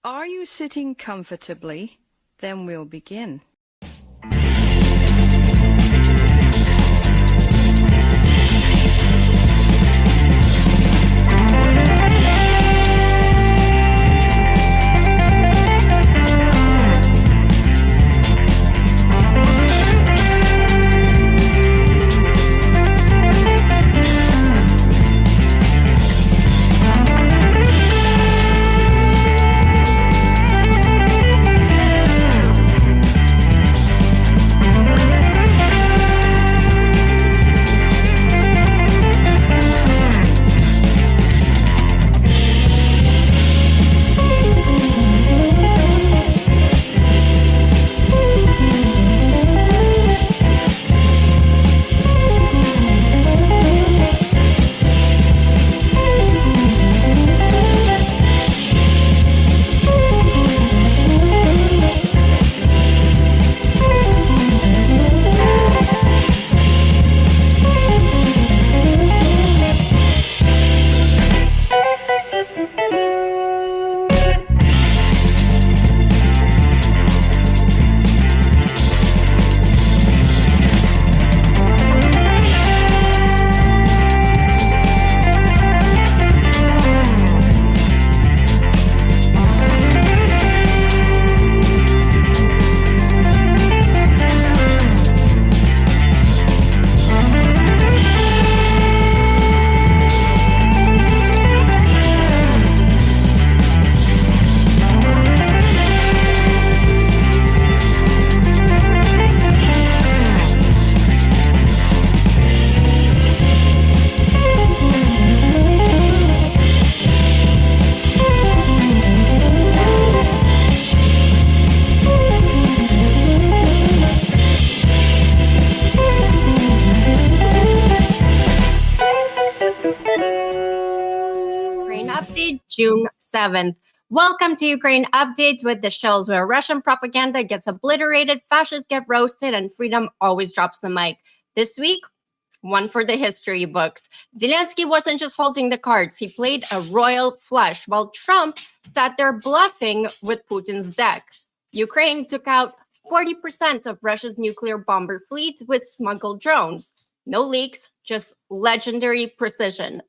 Are you sitting comfortably? Then we'll begin. June 7th. Welcome to Ukraine Updates with the Shills, where Russian propaganda gets obliterated, fascists get roasted, and freedom always drops the mic. This week, one for the history books. Zelensky wasn't just holding the cards, he played a royal flush, while Trump sat there bluffing with Putin's deck. Ukraine took out 40% of Russia's nuclear bomber fleet with smuggled drones. No leaks, just legendary precision.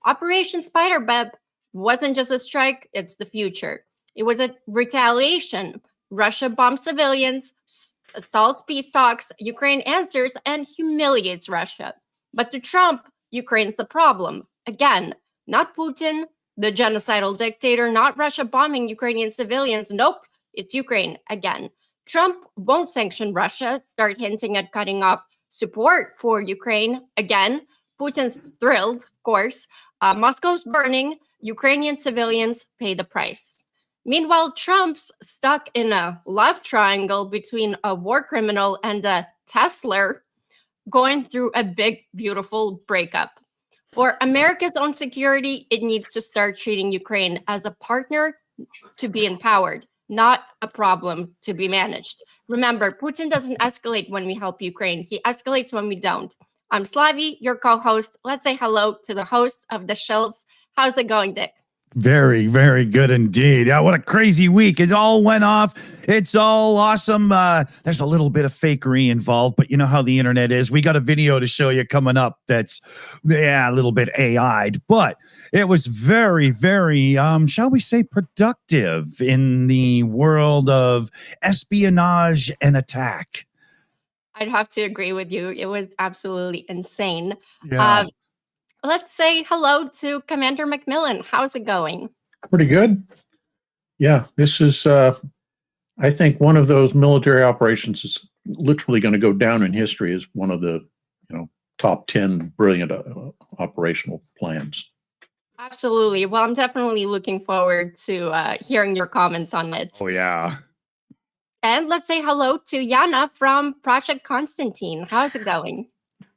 Operation Spiderweb wasn't just a strike, it's the future. It was a retaliation. Russia bombs civilians, stalls peace talks, Ukraine answers, and humiliates Russia. But to Trump, Ukraine's the problem. Again, not Putin, the genocidal dictator, not Russia bombing Ukrainian civilians. Nope, it's Ukraine again. Trump won't sanction Russia, start hinting at cutting off support for Ukraine again. Putin's thrilled, of course. Moscow's burning. Ukrainian civilians pay the price. Meanwhile, Trump's stuck in a love triangle between a war criminal and a Tesla, going through a big, beautiful breakup. For America's own security, it needs to start treating Ukraine as a partner to be empowered, not a problem to be managed. Remember, Putin doesn't escalate when we help Ukraine. He escalates when we don't. I'm Slavi, your co-host. Let's say hello to the host of the Shills. How's it going, Dick? Very, very good indeed. What a crazy week. It all went off. It's all awesome. There's a little bit of fakery involved, but you know how the internet is. We got a video to show you coming up that's, a little bit AI'd, but it was very, very, shall we say, productive in the world of espionage and attack. I'd have to agree with you. It was absolutely insane. Yeah. Let's say hello to Commander Macmillan. How's it going? Pretty good. Yeah, this is, I think, one of those military operations is literally going to go down in history as one of the, top 10 brilliant operational plans. Absolutely. Well, I'm definitely looking forward to hearing your comments on it. Oh, yeah. And let's say hello to Yana from Project Constantine. How's it going?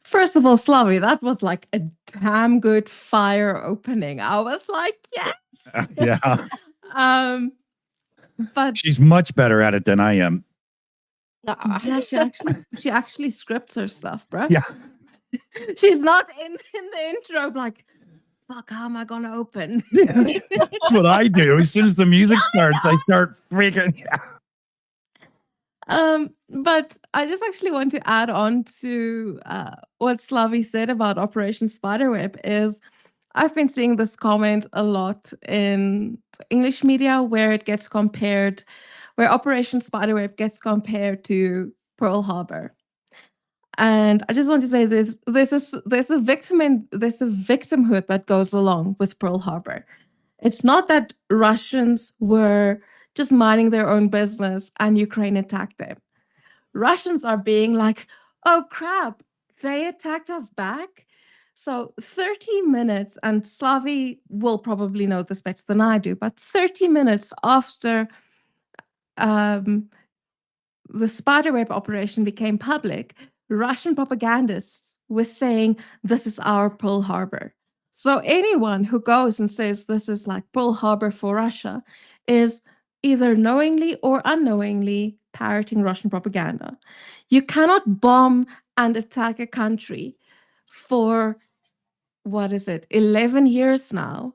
First of all, Slavi, that was like a damn good fire opening. I was like, yes. Yeah. But she's much better at it than I am. Yeah, she actually scripts her stuff, bro. Yeah. She's not in the intro like, fuck, how am I going to open? That's what I do. As soon as the music starts, I start freaking. But I just actually want to add on to what Slavi said about Operation Spiderweb is I've been seeing this comment a lot in English media where it gets compared, where Operation Spiderweb gets compared to Pearl Harbor. And I just want to say there's a victimhood that goes along with Pearl Harbor. It's not that Russians were just minding their own business and Ukraine attacked them. Russians are being like, oh crap, they attacked us back. So 30 minutes, and Slavi will probably know this better than I do, but 30 minutes after the Spiderweb operation became public, Russian propagandists were saying this is our Pearl Harbor. So anyone who goes and says this is like Pearl Harbor for Russia is either knowingly or unknowingly parroting Russian propaganda. You cannot bomb and attack a country for, 11 years now,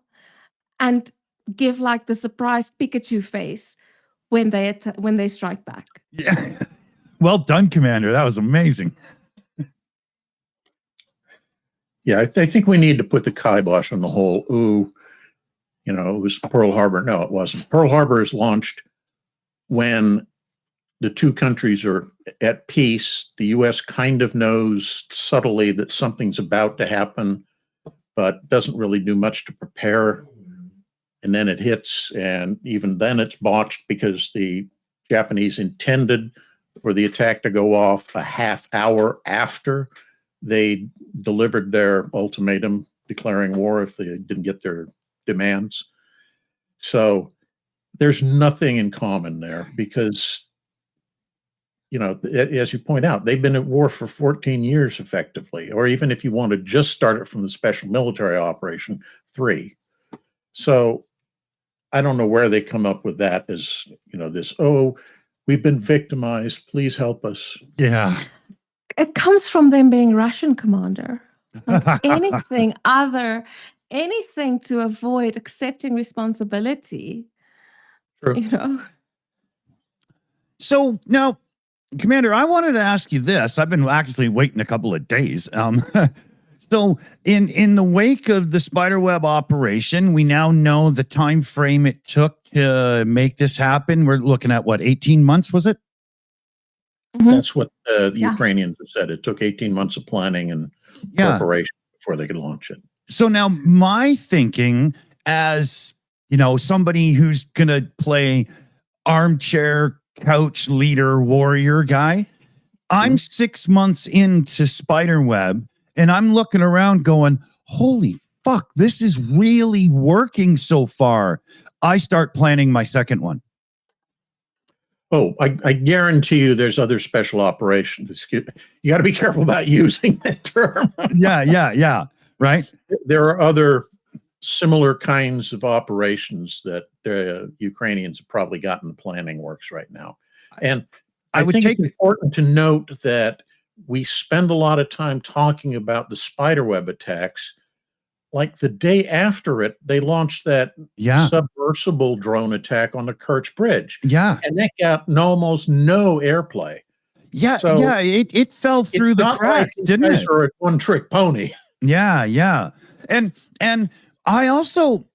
and give like the surprised Pikachu face when they strike back. Yeah. Well done, Commander. That was amazing. Yeah, I think we need to put the kibosh on the whole, it was Pearl Harbor. No, it wasn't. Pearl Harbor is launched when the two countries are at peace. The U.S. kind of knows subtly that something's about to happen, but doesn't really do much to prepare. And then it hits, and even then it's botched because the Japanese intended for the attack to go off a half hour after they delivered their ultimatum declaring war if they didn't get their demands. So there's nothing in common there because, as you point out, they've been at war for 14 years effectively, or even if you want to just start it from the special military operation, 3. So I don't know where they come up with that as, this, we've been victimized, please help us. Yeah. It comes from them being Russian, Commander. Like anything to avoid accepting responsibility. True. So now, Commander, I wanted to ask you this. I've been actually waiting a couple of days. So in the wake of the Spiderweb operation, we now know the time frame it took to make this happen. We're looking at 18 months, was it? Mm-hmm. That's what the Ukrainians have said. It took 18 months of planning and preparation before they could launch it. So now my thinking as, somebody who's going to play armchair couch leader warrior guy, I'm 6 months into Spiderweb and I'm looking around going, holy fuck, this is really working so far. I start planning my second one. Oh, I guarantee you there's other special operations. You got to be careful about using that term. Yeah. Right. There are other similar kinds of operations that Ukrainians have probably got in the planning works right now. And I think it's important to note that we spend a lot of time talking about the Spiderweb attacks. Like the day after it, they launched that submersible drone attack on the Kerch Bridge. Yeah. And that got almost no airplay. Yeah. So it fell through the cracks, didn't it? Or a one-trick pony. Yeah. And I also,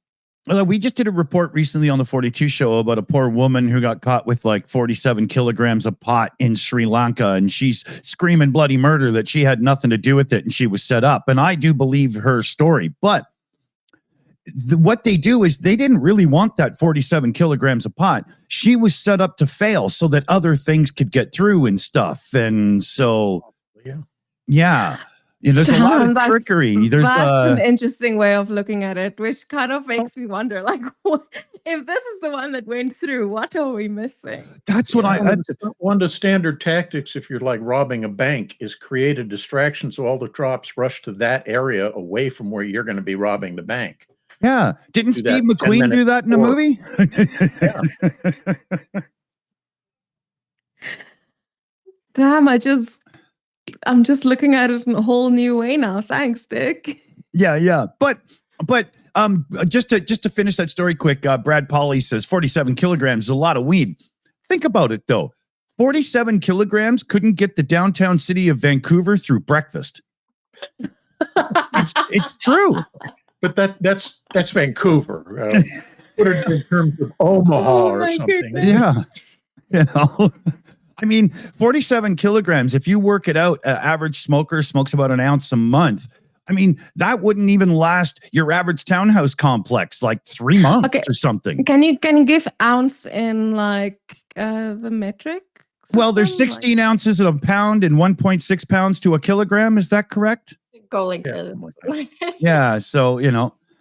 we just did a report recently on the 42 show about a poor woman who got caught with 47 kilograms of pot in Sri Lanka, and she's screaming bloody murder that she had nothing to do with it and she was set up. And I do believe her story, but what they do is they didn't really want that 47 kilograms of pot. She was set up to fail so that other things could get through and stuff. And so, yeah. There's a lot of trickery. That's an interesting way of looking at it, which kind of makes me wonder, if this is the one that went through, what are we missing? That's what one of the standard tactics, if you're robbing a bank, is create a distraction so all the troops rush to that area away from where you're going to be robbing the bank. Yeah. Didn't Steve McQueen do that in a movie? Damn, I'm just looking at it in a whole new way now. Thanks, Dick. Yeah. But But just to finish that story quick, Brad Polly says 47 kilograms is a lot of weed. Think about it though. 47 kilograms couldn't get the downtown city of Vancouver through breakfast. It's true. But that's Vancouver. Put it in terms of Omaha or something. goodness. Yeah. You know, I mean, 47 kilograms, if you work it out, average smoker smokes about an ounce a month. I mean, that wouldn't even last your average townhouse complex like 3 months or something. Can you give ounce in like the metric? Well, there's system? 16 ounces in a pound and 1.6 pounds to a kilogram. Is that correct? Go like Yeah. this. Yeah. So,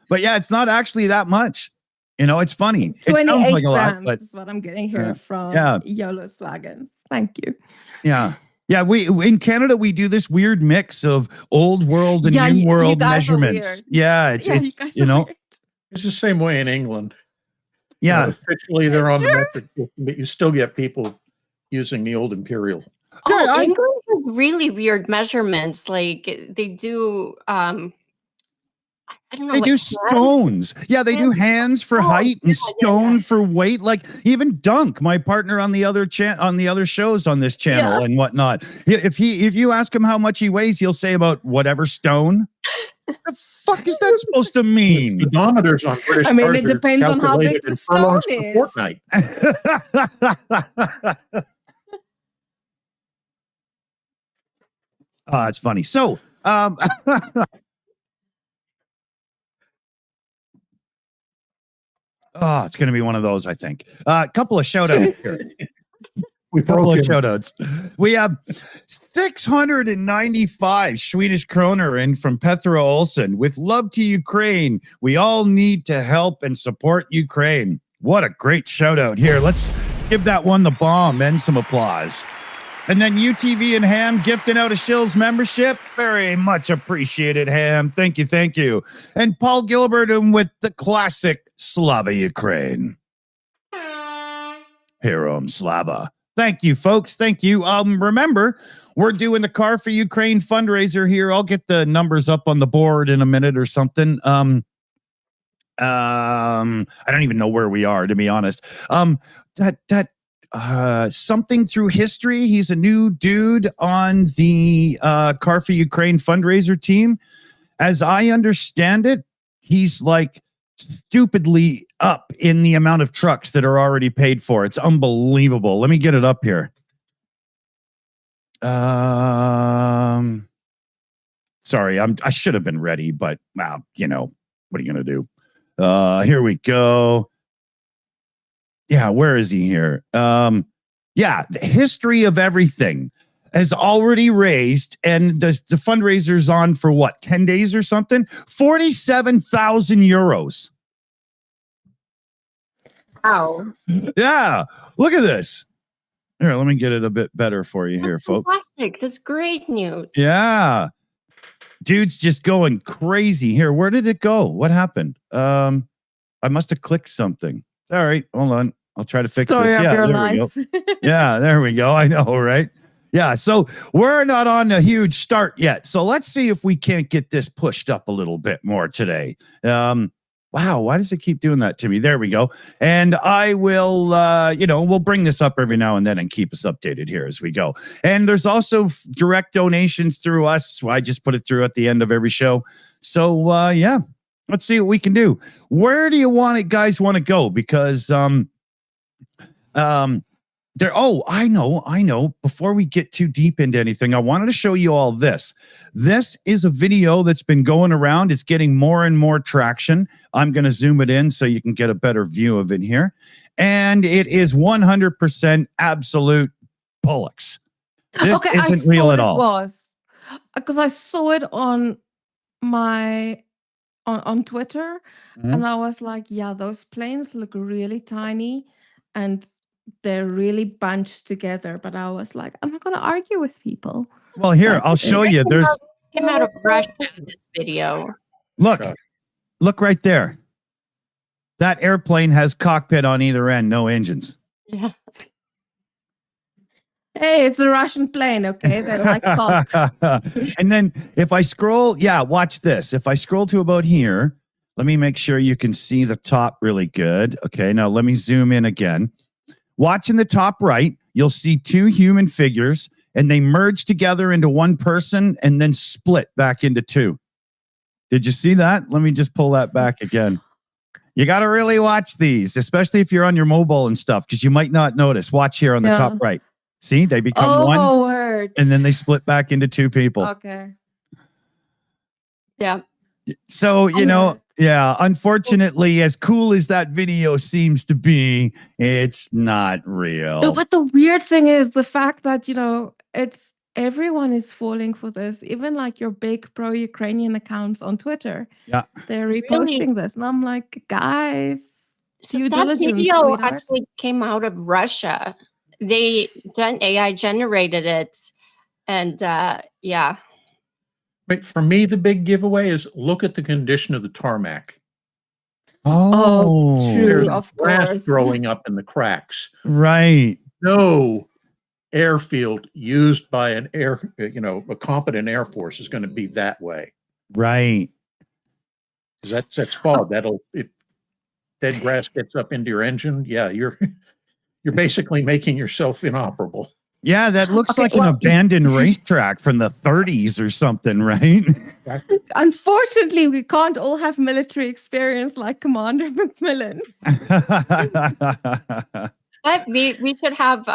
but yeah, it's not actually that much. It's funny. It 28 sounds like a lot, grams but is what I'm getting here from yeah. YOLO Swagons. Thank you. yeah. Yeah, we in Canada we do this weird mix of old world and new you world guys are measurements. weird. Yeah, it's You guys are weird. It's the same way in England. yeah. Officially, they're on the metric system, but you still get people using the old imperial. Oh, England has really weird measurements. Like they do I don't know. They like do hands. stones. Yeah, they do hands for height and stone for weight. Like even Dunk, my partner on the other on the other shows on this channel and whatnot. If you ask him how much he weighs, he'll say about whatever stone. The fuck is that supposed to mean? Speedometers on British I mean, cars it are depends on how big calculated the in furlongs stone per is. fortnight. Oh, it's funny. So, oh, it's going to be one of those, I think. A couple of shout outs here. We Couple broke of in. shout outs. We have 695 Swedish kroner in from Petra Olsen with love to Ukraine. We all need to help and support Ukraine. What a great shout out here. Let's give that one the bomb and some applause. And then UTV and Ham gifting out a Shills membership. Very much appreciated, Ham. Thank you, thank you. And Paul Gilbert with the classic Slava Ukraine. Hero Slava. Thank you, folks. Thank you. Remember, we're doing the Car for Ukraine fundraiser here. I'll get the numbers up on the board in a minute or something. I don't even know where we are, to be honest. Something through history. He's a new dude on the Car for Ukraine fundraiser team. As I understand it, he's like stupidly up in the amount of trucks that are already paid for. It's unbelievable. Let me get it up here. Sorry, I should have been ready, but what are you gonna do? Here we go. Yeah, where is he here? The history of everything has already raised, and the fundraiser's on for what, 10 days or something? 47,000 euros. Wow. Yeah, look at this. Here, let me get it a bit better for you here, That's folks. fantastic. That's great news. Yeah. Dude's just going crazy. Here, where did it go? What happened? I must have clicked something. All right, hold on. I'll try to fix Story this. of Yeah, your there life. we go. Yeah, there we go. I know, right? Yeah, so we're not on a huge start yet. So let's see if we can't get this pushed up a little bit more today. Wow, why does it keep doing that to me? There we go. And I will, we'll bring this up every now and then and keep us updated here as we go. And there's also direct donations through us. I just put it through at the end of every show. So, let's see what we can do. Where do you guys want to go? Because, I know. Before we get too deep into anything, I wanted to show you all this. This is a video that's been going around. It's getting more and more traction. I'm going to zoom it in so you can get a better view of it here. And it is 100% absolute bollocks. This isn't real at all. It was because I saw it on my on Twitter, and I was like, yeah, those planes look really tiny and they're really bunched together. But I was like, I'm not going to argue with people. Well, here, I'll show you. There's Came out of Russia in this video. look right there. That airplane has cockpit on either end, no engines. Yeah. Hey, it's a Russian plane, okay? They like cock. And then if I scroll, watch this. If I scroll to about here, Let me make sure you can see the top really good. Okay, now let me zoom in again. Watch in the top right, you'll see two human figures, and they merge together into one person and then split back into two. Did you see that? Let me just pull that back again. You got to really watch these, especially if you're on your mobile and stuff, because you might not notice. Watch here on the top right. See, they become one, word. and then they split back into two people. Okay. Yeah. So, you know, yeah, unfortunately, as cool as that video seems to be, it's not real. No, but the weird thing is the fact that, you know, it's everyone is falling for this, even like your big pro-Ukrainian accounts on Twitter. Yeah. They're reposting this. And I'm like, guys, So due that diligence, video sweethearts. actually came out of Russia. They AI generated it, and yeah. But for me, the big giveaway is look at the condition of the tarmac. Oh, true, There's of grass course. growing up in the cracks. Right. No airfield used by an a competent Air Force is going to be that way. Right. Because that's fog. If dead grass gets up into your engine, yeah, you're basically making yourself inoperable. Yeah, that looks like an abandoned racetrack from the 30s or something, right? Unfortunately, we can't all have military experience like Commander Macmillan. But we should have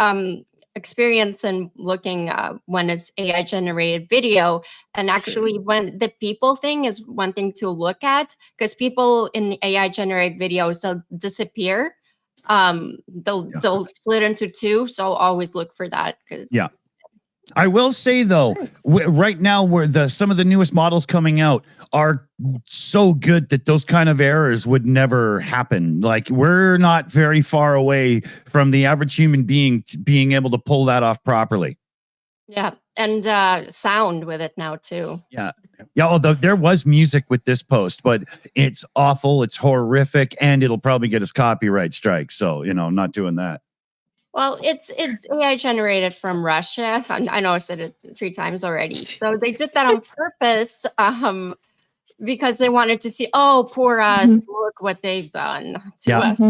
experience in looking when it's AI generated video, and actually when the people thing is one thing to look at, because people in AI generated videos, they'll disappear. They'll split into two, so always look for that. Because I will say though, right now where some of the newest models coming out are so good that those kind of errors would never happen. Like, we're not very far away from the average human being being able to pull that off properly. Yeah, and sound with it now too. Yeah. Although there was music with this post, but it's awful, it's horrific, and it'll probably get us copyright strikes. So, you know, I'm not doing that. Well, it's AI generated from Russia. I know I said it 3 times already. So they did that on purpose, because they wanted to see, oh, poor us, look what they've done to us.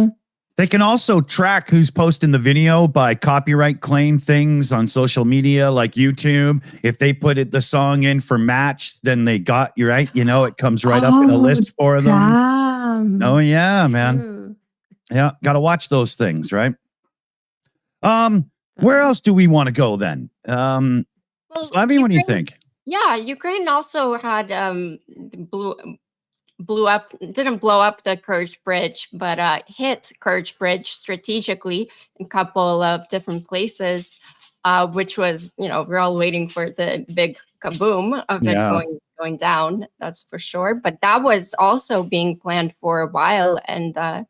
They can also track who's posting the video by copyright claim things on social media like YouTube. If they put the song in for match, then they got you right. You know, it comes right up in a list for them. Damn. Oh yeah, man. Yeah, got to watch those things, right? Where else do we want to go then? Well, Slavy, what do you think? Yeah, Ukraine also had didn't blow up the Kerch Bridge, but hit Kerch Bridge strategically in a couple of different places, which was, you know, we're all waiting for the big kaboom of it going down, that's for sure. But that was also being planned for a while, and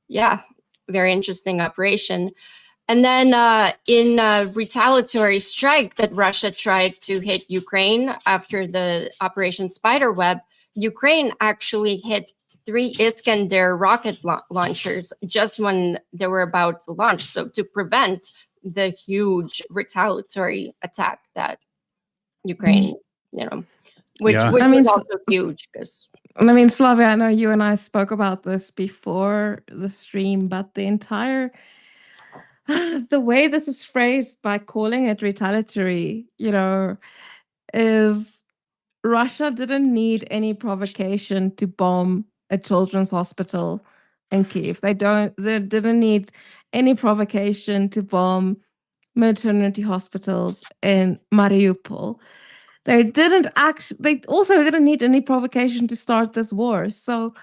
yeah, very interesting operation. And then in a retaliatory strike that Russia tried to hit Ukraine after the Operation Spiderweb, Ukraine actually hit 3 Iskander rocket launchers just when they were about to launch. So to prevent the huge retaliatory attack that Ukraine, you know, which was also huge. Because I mean, Slava, I know you and I spoke about this before the stream, but the entire the way this is phrased by calling it retaliatory, you know, is Russia didn't need any provocation to bomb a children's hospital in Kiev. They didn't need any provocation to bomb maternity hospitals in Mariupol. They also didn't need any provocation to start this war. So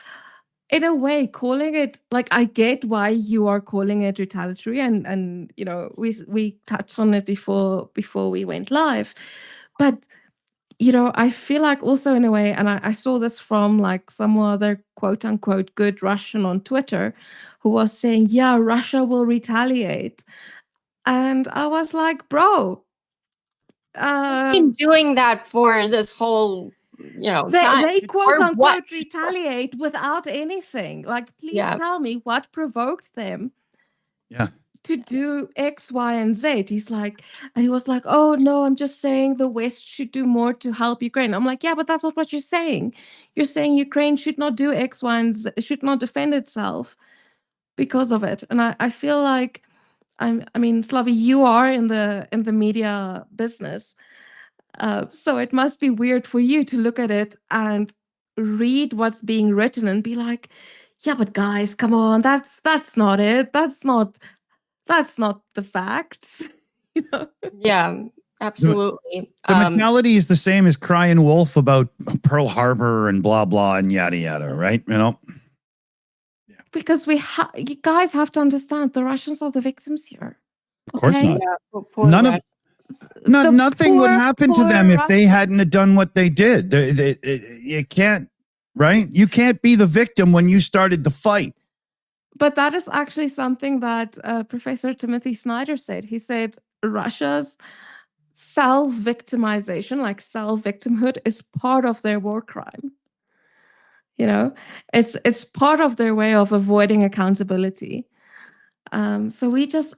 in a way, calling it, like, I get why you are calling it retaliatory, and you know, we touched on it before we went live, but you know, I feel like also in a way, and I saw this from like some other quote unquote good Russian on Twitter who was saying, yeah, Russia will retaliate, and I was like, bro, they've been doing that for this whole, you know, they quote unquote retaliate without anything. Like, please tell me what provoked them to do X, Y, and Z. And he was like, oh no, I'm just saying the West should do more to help Ukraine. I'm like, yeah, but that's not what you're saying. You're saying Ukraine should not do X, Y, and Z, should not defend itself because of it. And I feel like Slavi, you are in the media business. So it must be weird for you to look at it and read what's being written and be like, yeah, but guys, come on, that's not it. That's not the facts. Yeah, absolutely. The mentality is the same as crying wolf about Pearl Harbor and blah, blah, and yada, yada, right? Because you guys have to understand the Russians are the victims here. Of course not. Yeah, Nothing would happen to them if they hadn't have done what they did. You can't, right? You can't be the victim when you started the fight. But that is actually something that Professor Timothy Snyder said. He said Russia's self-victimization, like self-victimhood, is part of their war crime. It's part of their way of avoiding accountability. So we just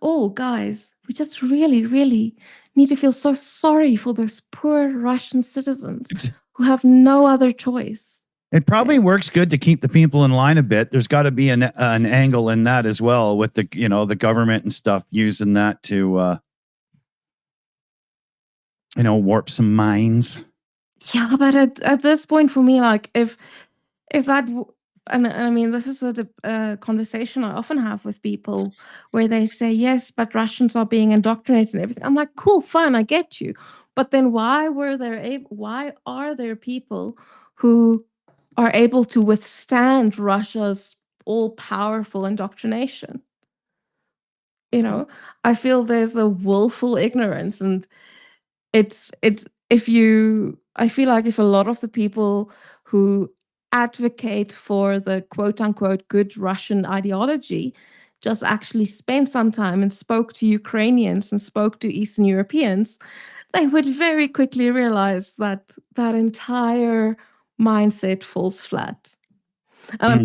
really, really need to feel so sorry for those poor Russian citizens who have no other choice. It probably works good to keep the people in line a bit. There's got to be an angle in that as well, with the the government and stuff using that to warp some minds. Yeah, but at this point, for me, like if that, and I mean, this is a conversation I often have with people where they say, yes, but Russians are being indoctrinated and everything. I'm like, cool, fine, I get you. But then why are there people who are able to withstand Russia's all-powerful indoctrination? I feel there's a willful ignorance, and I feel like if a lot of the people who advocate for the quote-unquote good Russian ideology just actually spent some time and spoke to Ukrainians and spoke to Eastern Europeans, they would very quickly realize that entire mindset falls flat. I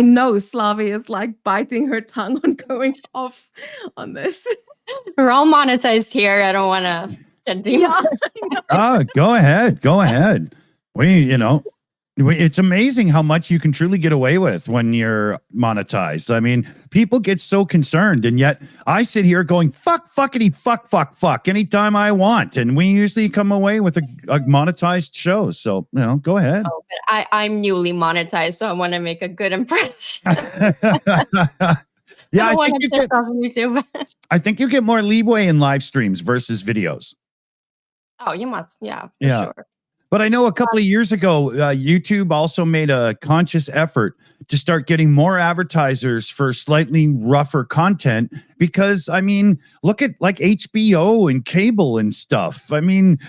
know Slavi is like biting her tongue on going off on this. We're all monetized here. I don't want to get demonetized. Go ahead. It's amazing how much you can truly get away with when you're monetized. I mean, people get so concerned, and yet I sit here going, fuckity, fuck, anytime I want. And we usually come away with a monetized show. So, go ahead. Oh, but I'm newly monetized, so I want to make a good impression. Yeah, I think you get more leeway in live streams versus videos. Oh, you must. Yeah, sure. But I know a couple of years ago, YouTube also made a conscious effort to start getting more advertisers for slightly rougher content, because, I mean, look at like HBO and cable and stuff. I mean,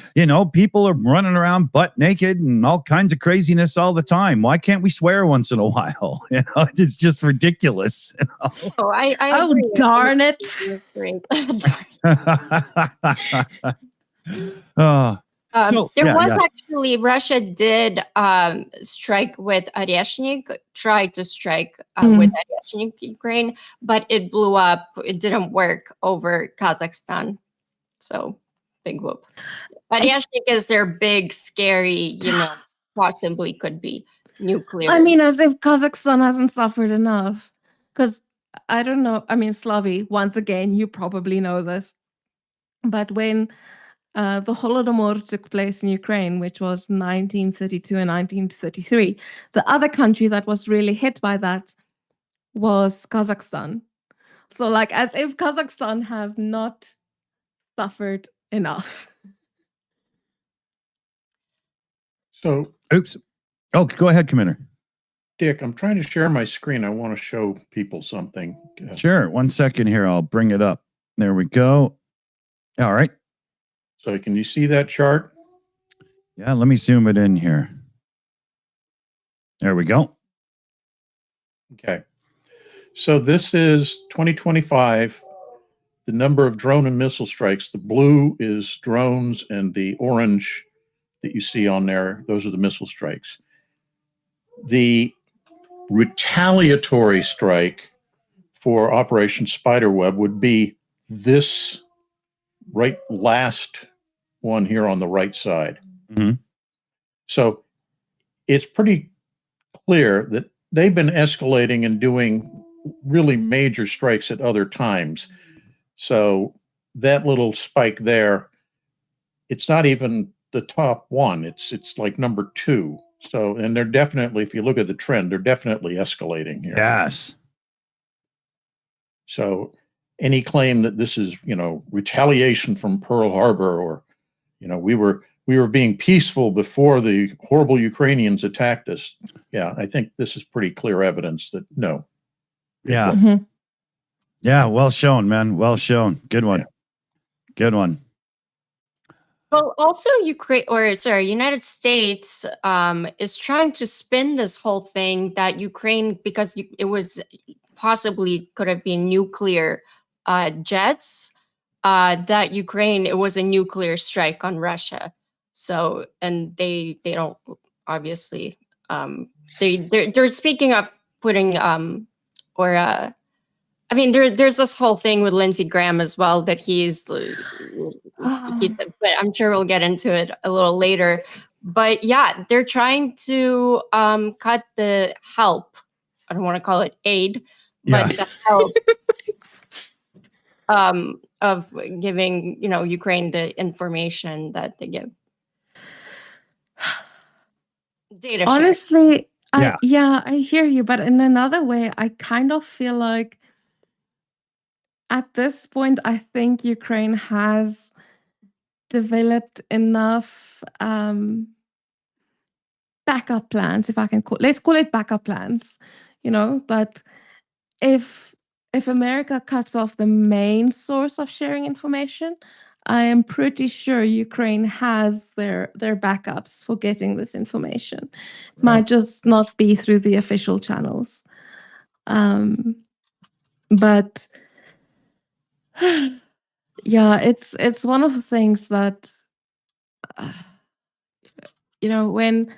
people are running around butt naked and all kinds of craziness all the time. Why can't we swear once in a while? It's just ridiculous. Oh, I agree. Darn it. Actually, Russia did strike with Oreshnik, tried to strike with Oreshnik, Ukraine, but it blew up. It didn't work over Kazakhstan. So, big whoop. Oreshnik is their big, scary, possibly could be nuclear. I mean, as if Kazakhstan hasn't suffered enough. Because, I don't know, I mean, Slavi, once again, you probably know this, but when the Holodomor took place in Ukraine, which was 1932 and 1933. The other country that was really hit by that was Kazakhstan. So, like, as if Kazakhstan have not suffered enough. So, oops. Oh, go ahead, Commander. Dick, I'm trying to share my screen. I want to show people something. Sure. 1 second here. I'll bring it up. There we go. All right. So can you see that chart? Yeah, let me zoom it in here. There we go. Okay. So this is 2025, the number of drone and missile strikes. The blue is drones, and the orange that you see on there, those are the missile strikes. The retaliatory strike for Operation Spiderweb would be this right last one here on the right side. Mhm. So it's pretty clear that they've been escalating and doing really major strikes at other times. So that little spike there, it's not even the top one. It's like number 2. So, and they're definitely, if you look at the trend, they're definitely escalating here. Yes. So any claim that this is, retaliation from Pearl Harbor, or, we were being peaceful before the horrible Ukrainians attacked us. Yeah, I think this is pretty clear evidence that no. Yeah. Mhm. Yeah. Well shown, man. Well shown. Good one. Yeah. Good one. Well, also United States is trying to spin this whole thing that Ukraine, because it was possibly could have been nuclear jets, that Ukraine, it was a nuclear strike on Russia. So, and they don't obviously, they're speaking of putting there's this whole thing with Lindsey Graham as well that but I'm sure we'll get into it a little later. But yeah, they're trying to cut the help. I don't want to call it aid, but the help of giving Ukraine the information that they give. Data sharing. Honestly, Yeah. I hear you, but in another way, I kind of feel like at this point, I think Ukraine has developed enough backup plans, if I can let's call it backup plans, but if America cuts off the main source of sharing information, I am pretty sure Ukraine has their backups for getting this information. Might just not be through the official channels. But yeah, it's one of the things that when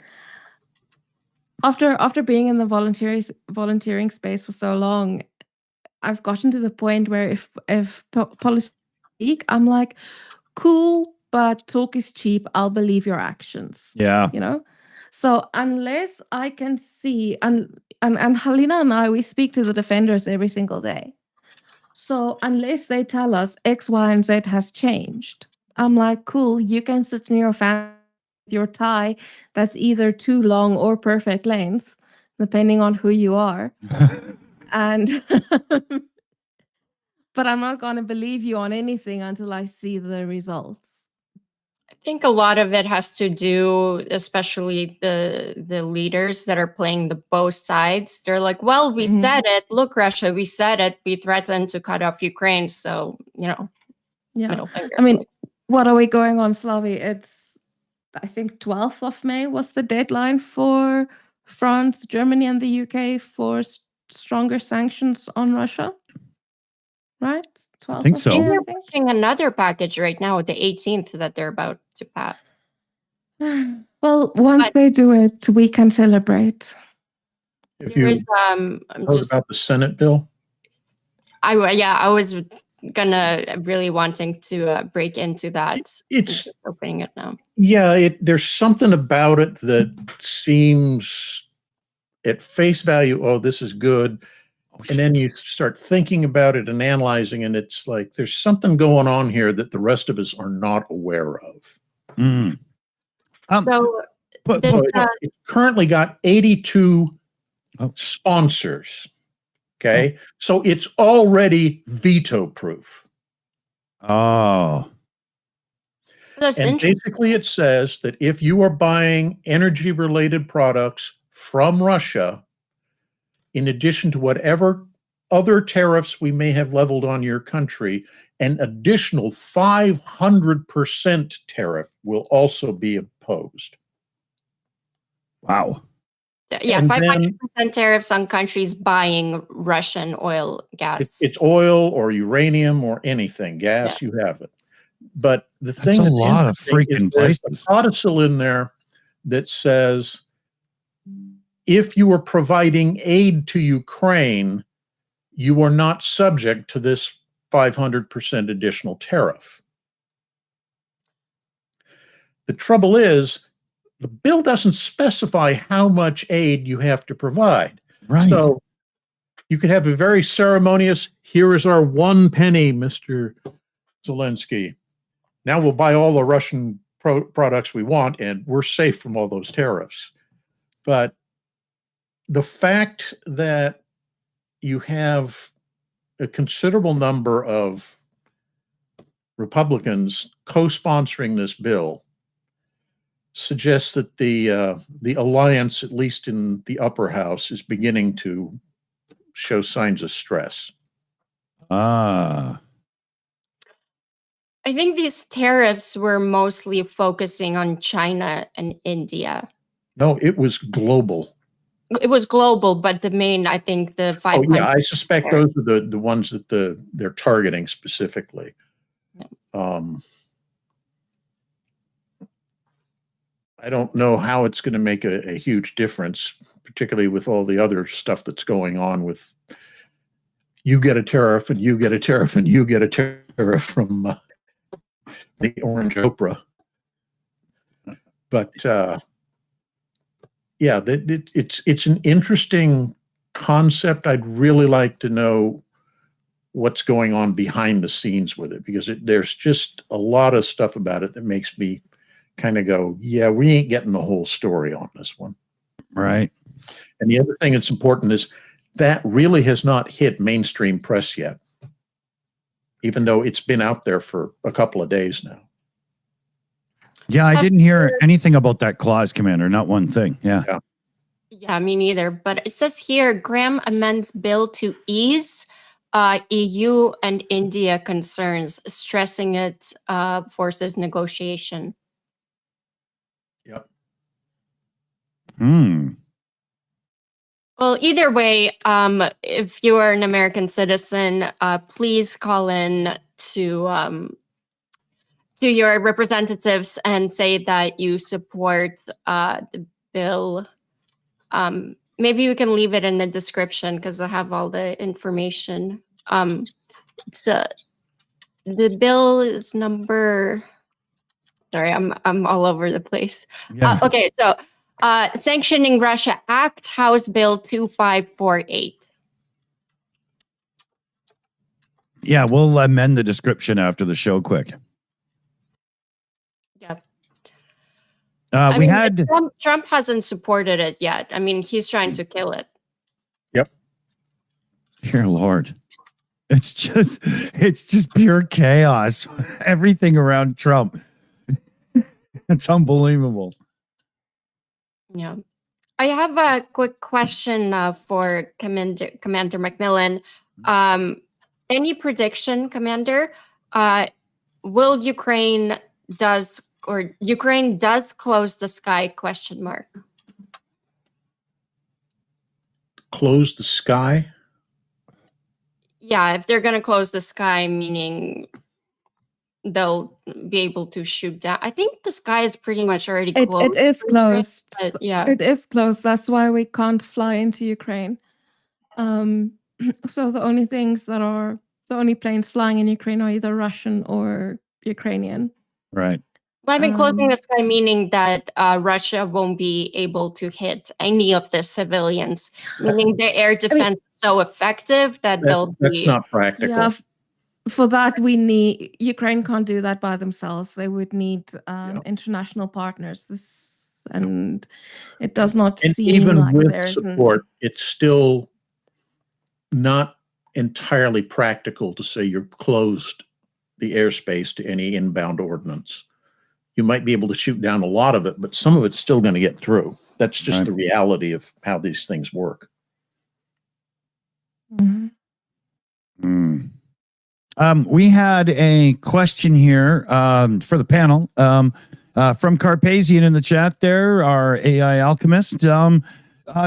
after being in the volunteering space for so long, I've gotten to the point where if politics speak, I'm like, cool, but talk is cheap. I'll believe your actions. Yeah. So unless I can see, and Helena and I, we speak to the defenders every single day. So unless they tell us X, Y, and Z has changed, I'm like, cool, you can sit in your fan with your tie that's either too long or perfect length, depending on who you are. And but I'm not going to believe you on anything until I see the results. I think a lot of it has to do, especially the leaders that are playing the both sides. They're like, well, we said it. Look, Russia, we said it. We threatened to cut off Ukraine. So, Yeah. middle finger. I mean, what are we going on, Slavi? It's, I think, 12th of May was the deadline for France, Germany, and the UK for stronger sanctions on Russia. Right? 12th I think of so. May, And I they're think. pushing another package right now, the 18th, that they're about to pass. Well, once they do it, we can celebrate. If There you is, heard about the Senate bill, I was really wanting to break into that. it's Just opening it now. yeah, there's something about it that seems at face value, oh, this is good. And then you start thinking about it and analyzing, and it's like there's something going on here that the rest of us are not aware of. Mm. So But It's currently got 82 sponsors. Okay. So it's already veto proof. oh, that's And interesting. basically it says that if you are buying energy related products from Russia, in addition to whatever other tariffs we may have leveled on your country, an additional 500% tariff will also be imposed. wow. Yeah, And 500% tariffs on countries buying Russian oil, gas. It's oil or uranium or anything, gas, you have it. But the That's thing a that's lot of interesting is freaking there's places. a codicil in there that says if you are providing aid to Ukraine, you are not subject to this 500% additional tariff. The trouble is, the bill doesn't specify how much aid you have to provide. Right. So you could have a very ceremonious, here is our 1 penny, Mr. Zelensky. Now we'll buy all the Russian products we want, and we're safe from all those tariffs. But the fact that you have a considerable number of Republicans co-sponsoring this bill suggests that the alliance, at least in the upper house, is beginning to show signs of stress. Ah. I think these tariffs were mostly focusing on China and India. No, it was global. It was global, but the main, I think, the 500. Oh, yeah, I suspect those are the ones that they're targeting specifically. I don't know how it's going to make a huge difference, particularly with all the other stuff that's going on with you get a tariff and you get a tariff and you get a tariff from the Orange Oprah. But yeah, it's an interesting concept. I'd really like to know what's going on behind the scenes with it, because there's just a lot of stuff about it that makes me kind of go, yeah, we ain't getting the whole story on this one. Right. And the other thing that's important is that really has not hit mainstream press yet, even though it's been out there for a couple of days now. Yeah, I didn't hear anything about that clause, Commander. Not one thing. Yeah. Yeah, me neither. But it says here, Graham amends bill to ease EU and India concerns, stressing it forces negotiation. Yep. Well, either way, if you are an American citizen, please call in to your representatives and say that you support the bill. Maybe we can leave it in the description because I have all the information. The bill is number. Sorry, I'm all over the place. Yeah. Okay, so Sanctioning Russia Act, House Bill 2548. Yeah, we'll amend the description after the show quick. Yep. We had Trump hasn't supported it yet. I mean, he's trying to kill it. Yep. Dear Lord. It's just pure chaos. Everything around Trump. It's unbelievable. Yeah. I have a quick question for Commander Macmillan. Any prediction, Commander? Will Ukraine does close the sky? Question mark. Close the sky? Yeah, if they're going to close the sky, meaning they'll be able to shoot down. I think the sky is pretty much already closed. It is closed. But yeah. It is closed. That's why we can't fly into Ukraine. So the only planes flying in Ukraine are either Russian or Ukrainian. Right. Well, I've been closing the sky, meaning that Russia won't be able to hit any of the civilians, meaning the air defense is so effective that that's not practical. Yeah, for that, Ukraine can't do that by themselves. They would need international partners. And it does not seem even like with there's support, it's still not entirely practical to say you're closed the airspace to any inbound ordnance. You might be able to shoot down a lot of it, but some of it's still going to get through. That's just the reality of how these things work. We had a question here for the panel from Carpathian in the chat there, our AI alchemist.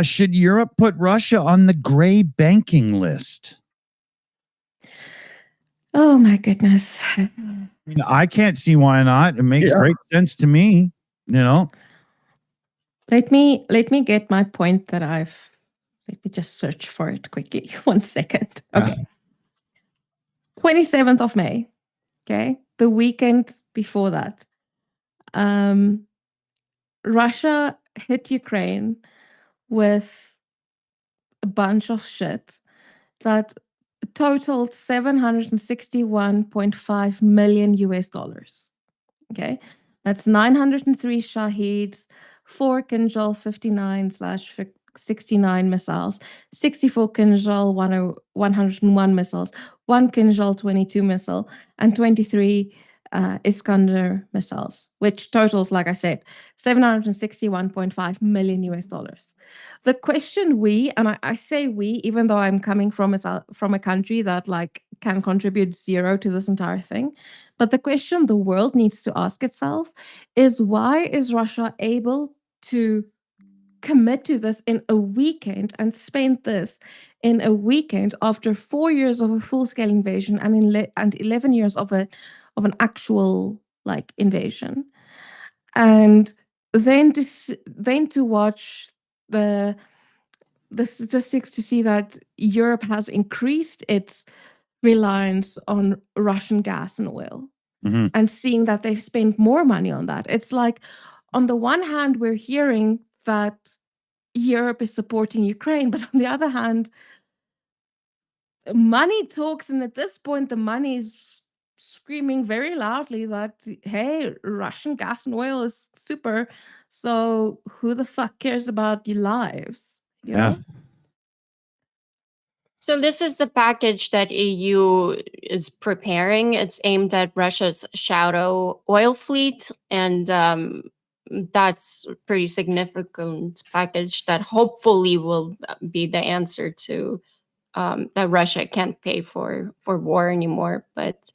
Should Europe put Russia on the gray banking list? Oh my goodness. I mean, I can't see why not. It makes great sense to me, you know. Let me get my point that I've Let me just search for it quickly. 1 second. Okay. 27th of May. Okay. The weekend before that. Russia hit Ukraine with a bunch of shit that totaled $761.5 million US dollars. Okay. That's 903 Shaheeds, 4 Kinjal 59/69 missiles, 64 Kinjal 101 missiles, 1 Kinjal 22 missile, and 23 Iskander missiles, which totals, like I said, 761.5 million US dollars. The question I say we, even though I'm coming from a country that like can contribute zero to this entire thing, but the question the world needs to ask itself is, why is Russia able to commit to this in a weekend and spend this in a weekend after 4 years of a full-scale invasion and 11 years of an actual like invasion, and then to watch the statistics to see that Europe has increased its reliance on Russian gas and oil, and seeing that they've spent more money on that. It's like, on the one hand, we're hearing that Europe is supporting Ukraine, but on the other hand, money talks, and at this point, the money is screaming very loudly that, hey, Russian gas and oil is super, so who the fuck cares about your lives? You know? So this is the package that EU is preparing. It's aimed at Russia's shadow oil fleet, and that's a pretty significant package that hopefully will be the answer to that Russia can't pay for war anymore. But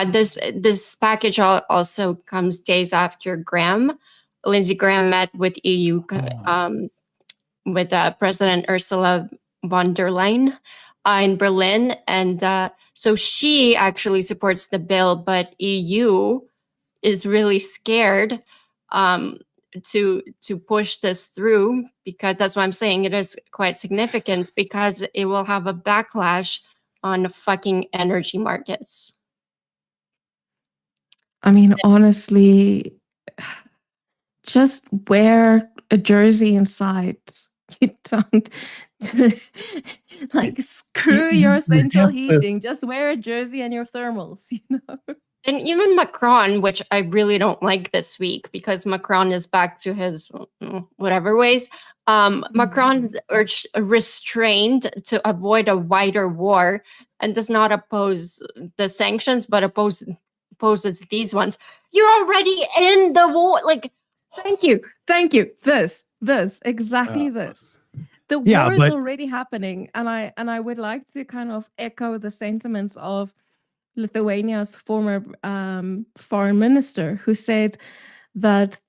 this package also comes days after Lindsey Graham met with EU with President Ursula von der Leyen in Berlin, and so she actually supports the bill, but EU is really scared to push this through, because that's why I'm saying it is quite significant, because it will have a backlash on fucking energy markets. I mean, honestly, just wear a jersey inside. You don't like screw your central heating. Just wear a jersey and your thermals, you know. And even Macron, which I really don't like this week, because Macron is back to his whatever ways. Macron urged restrained to avoid a wider war and does not oppose the sanctions, but opposes these ones. You're already in the war. Like, thank you. This exactly this. The war is already happening, and I would like to kind of echo the sentiments of Lithuania's former foreign minister, who said that,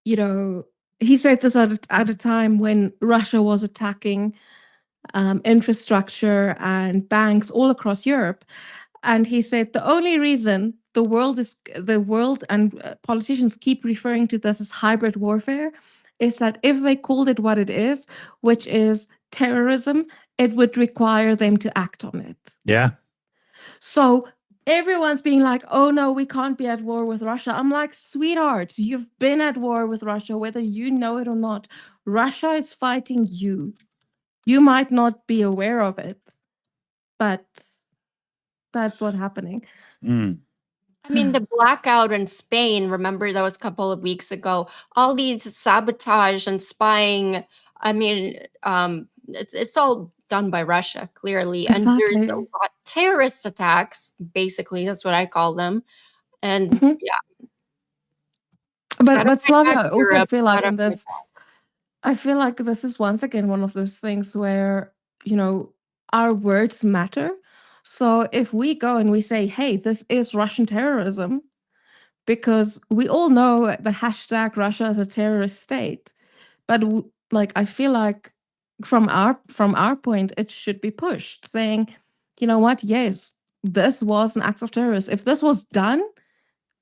you know, he said this at a time when Russia was attacking infrastructure and banks all across Europe. And he said the only reason the world and politicians keep referring to this as hybrid warfare is that if they called it what it is, which is terrorism, it would require them to act on it. Yeah. So everyone's being like, oh no, we can't be at war with Russia. I'm like, sweetheart, you've been at war with Russia, whether you know it or not. Russia is fighting you. You might not be aware of it, but that's what's happening. I mean, the blackout in Spain, remember that was a couple of weeks ago, all these sabotage and spying. I mean, it's all done by Russia, clearly. Exactly. And there's a lot terrorist attacks, basically, that's what I call them. And yeah. But Slava, I also feel like in this, I feel like this is once again one of those things where, you know, our words matter. So if we go and we say, hey, this is Russian terrorism, because we all know the hashtag Russia as a terrorist state, but like, I feel like from our point, it should be pushed, saying, you know what, yes, this was an act of terrorism. If this was done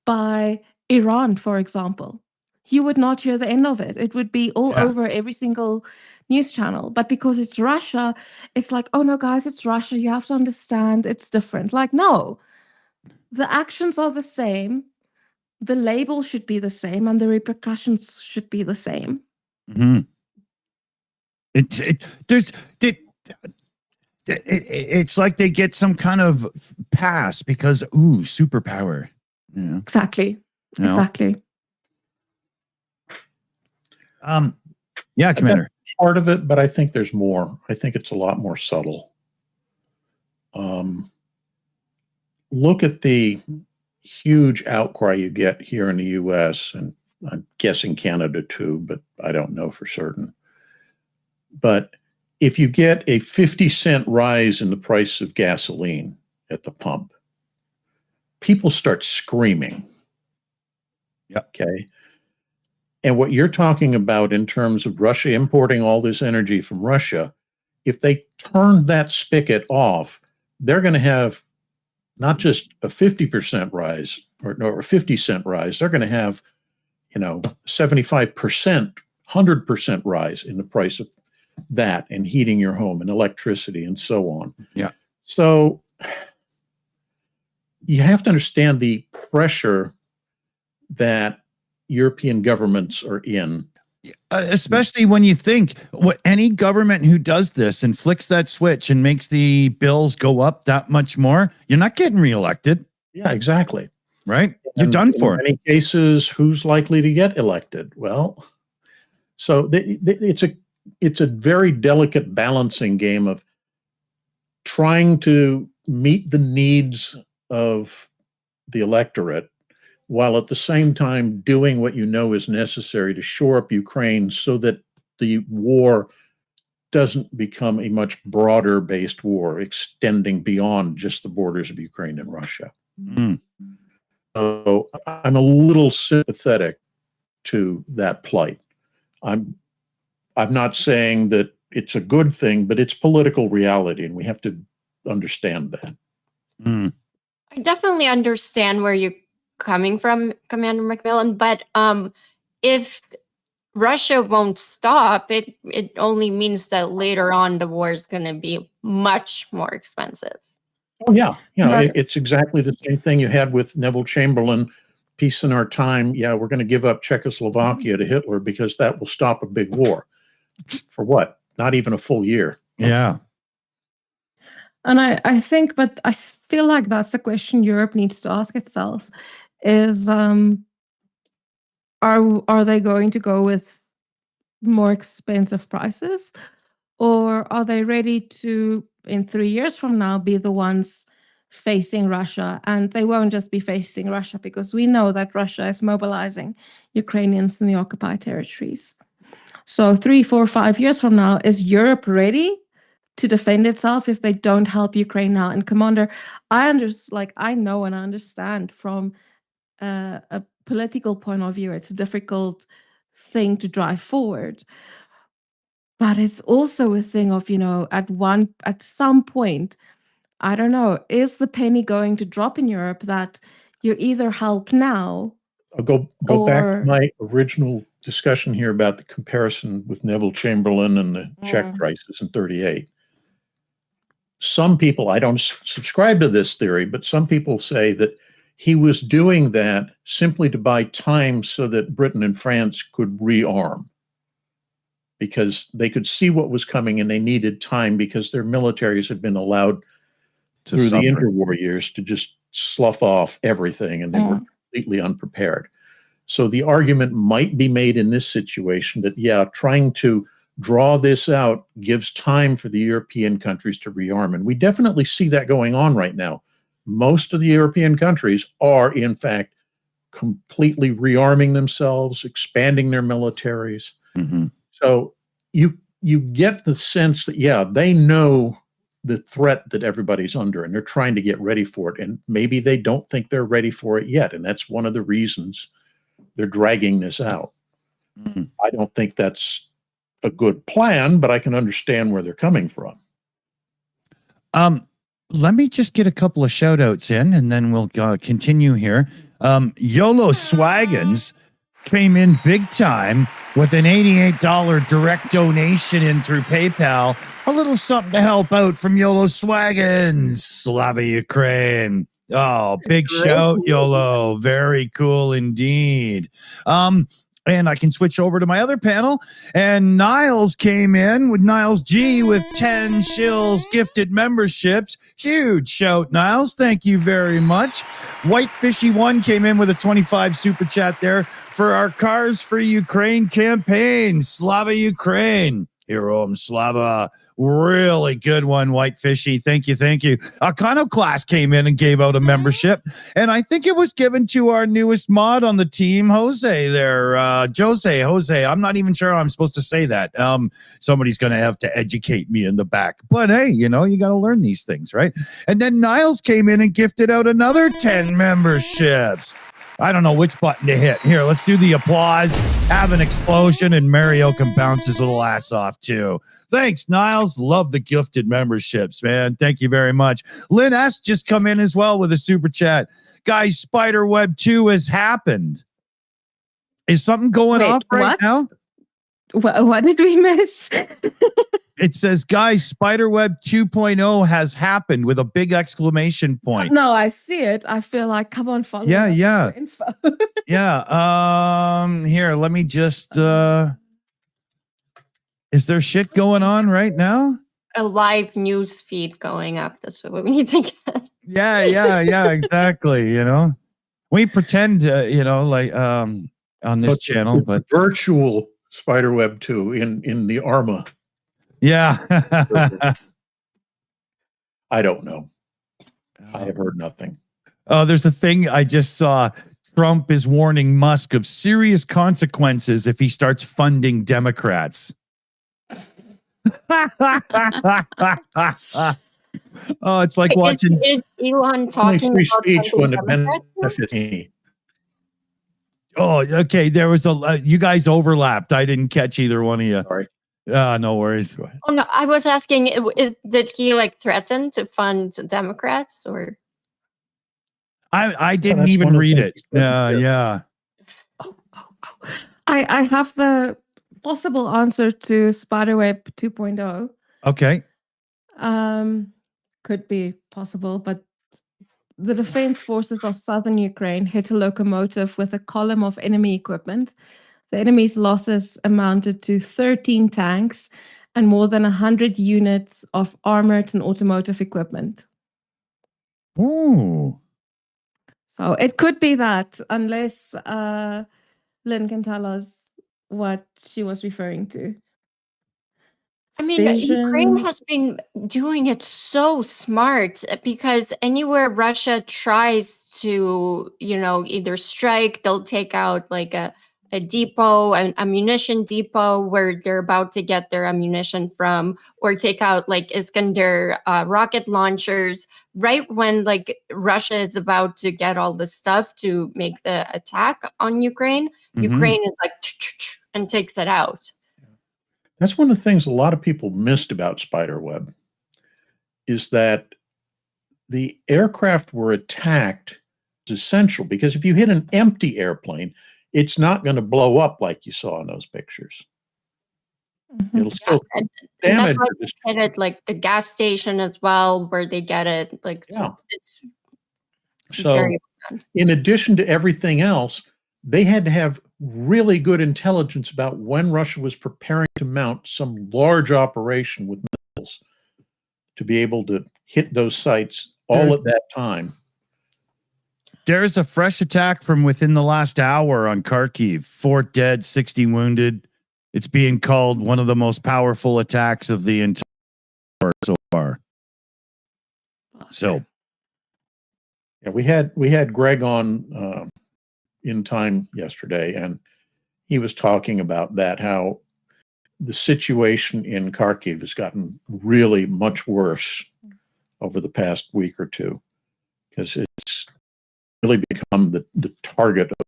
by Iran, for example, you would not hear the end of it. It would be all over every single news channel. But because it's Russia, it's like, oh no, guys, it's Russia. You have to understand it's different. Like, no, the actions are the same. The label should be the same and the repercussions should be the same. Mm-hmm. It's like they get some kind of pass because, ooh, superpower. Yeah. Exactly. You know? Exactly. Yeah, Commander. That's part of it, but I think there's more. I think it's a lot more subtle. Look at the huge outcry you get here in the US, and I'm guessing Canada too, but I don't know for certain. But if you get a 50-cent rise in the price of gasoline at the pump, people start screaming. Yeah. Okay. And what you're talking about in terms of Russia importing all this energy from Russia, if they turn that spigot off, they're going to have not just a 50% rise or a 50-cent rise. They're going to have, 75%, 100% rise in the price of that and heating your home and electricity and so on. Yeah. So you have to understand the pressure that European governments are in. Especially when you think what any government who does this and flicks that switch and makes the bills go up that much more, you're not getting reelected. Yeah, exactly. Right? You're done for. In many cases, who's likely to get elected? Well, so it's a very delicate balancing game of trying to meet the needs of the electorate while at the same time doing what you know is necessary to shore up Ukraine so that the war doesn't become a much broader based war extending beyond just the borders of Ukraine and Russia. Mm. So I'm a little sympathetic to that plight. I'm not saying that it's a good thing, but it's political reality, and we have to understand that. Mm. I definitely understand where you're coming from, Commander McMillan, but if Russia won't stop, it only means that later on the war is going to be much more expensive. Oh yeah, Yes. it's exactly the same thing you had with Neville Chamberlain, peace in our time. Yeah, we're going to give up Czechoslovakia to Hitler because that will stop a big war. For what? Not even a full year. Yeah. And I think, but I feel like that's a question Europe needs to ask itself is, are they going to go with more expensive prices, or are they ready to, in 3 years from now, be the ones facing Russia? And they won't just be facing Russia, because we know that Russia is mobilizing Ukrainians in the occupied territories. So 3, 4, 5 years from now, is Europe ready to defend itself if they don't help Ukraine now? And Commander, I know and I understand from a political point of view, it's a difficult thing to drive forward. But it's also a thing of, at some point, I don't know, is the penny going to drop in Europe that you either help now? I'll go back to my original discussion here about the comparison with Neville Chamberlain and the Czech crisis in 1938. Some people, I don't subscribe to this theory, but some people say that he was doing that simply to buy time so that Britain and France could rearm, because they could see what was coming and they needed time because their militaries had been allowed through the interwar years to just slough off everything, and they were completely unprepared. So the argument might be made in this situation that, yeah, trying to draw this out gives time for the European countries to rearm. And we definitely see that going on right now. Most of the European countries are, in fact, completely rearming themselves, expanding their militaries. Mm-hmm. So you get the sense that, yeah, they know the threat that everybody's under, and they're trying to get ready for it. And maybe they don't think they're ready for it yet. And that's one of the reasons they're dragging this out. Mm-hmm. I don't think that's a good plan, but I can understand where they're coming from. Let me just get a couple of shout outs in, and then we'll continue here. YOLO Swaggins came in big time with an $88 direct donation in through PayPal. A little something to help out from YOLO Swaggins, Slava, Ukraine. Oh, big shout, YOLO. Very cool indeed. And I can switch over to my other panel. And Niles came in with Niles G with 10 Shills gifted memberships. Huge shout, Niles. Thank you very much. White Fishy One came in with a 25 super chat there for our Cars for Ukraine campaign. Slava, Ukraine. Hero Slava. Really good one, White Fishy. Thank you. Thank you. Iconoclast came in and gave out a membership. And I think it was given to our newest mod on the team, Jose there. Jose. I'm not even sure how I'm supposed to say that. Somebody's going to have to educate me in the back. But hey, you know, you got to learn these things, right? And then Niles came in and gifted out another 10 memberships. I don't know which button to hit. Here, let's do the applause, have an explosion, and Mario can bounce his little ass off too. Thanks, Niles. Love the gifted memberships, man. Thank you very much. Lynn S. just come in as well with a super chat. Guys, Spiderweb 2 has happened. Is something going off right now? What did we miss? It says, guys, Spiderweb 2.0 has happened with a big exclamation point. No, I see it. I feel like, come on, follow us Yeah. for info. Yeah. Here, let me just is there shit going on right now? A live news feed going up. That's what we need to get. Yeah, exactly. You know, we pretend, you know, like on this channel, but virtual Spiderweb 2 in the Arma. Yeah. I don't know. I have heard nothing. Oh, there's a thing I just saw. Trump is warning Musk of serious consequences if he starts funding Democrats. Oh, it's like watching. Is Elon talking free about speech when it Democrats? benefits me. Oh, okay. There was you guys overlapped. I didn't catch either one of you. Sorry. No worries. Oh no, I was asking, did he like threaten to fund Democrats or? I didn't even read it. Yeah. I have the possible answer to Spiderweb 2.0. Okay. Could be possible, but the defense forces of southern Ukraine hit a locomotive with a column of enemy equipment. The enemy's losses amounted to 13 tanks and more than 100 units of armored and automotive equipment. Ooh. So it could be that, unless Lynn can tell us what she was referring to. I mean, Ukraine has been doing it so smart because anywhere Russia tries to, you know, either strike, they'll take out like a depot, an ammunition depot where they're about to get their ammunition from, or take out like Iskander rocket launchers right when like Russia is about to get all the stuff to make the attack on Ukraine. Ukraine is like and takes it out. That's one of the things a lot of people missed about Spiderweb is that the aircraft were attacked is essential, because if you hit an empty airplane, it's not going to blow up like you saw in those pictures. It'll still damage. And that's why they hit it like the gas station as well, where they get it. Like it's so. In addition to everything else, they had to have really good intelligence about when Russia was preparing to mount some large operation with missiles to be able to hit those sites all at that time. There's a fresh attack from within the last hour on Kharkiv. 4 dead, 60 wounded. It's being called one of the most powerful attacks of the entire war so far. So, yeah, we had Greg on in time yesterday, and he was talking about that, how the situation in Kharkiv has gotten really much worse over the past week or two, because it's really become the target of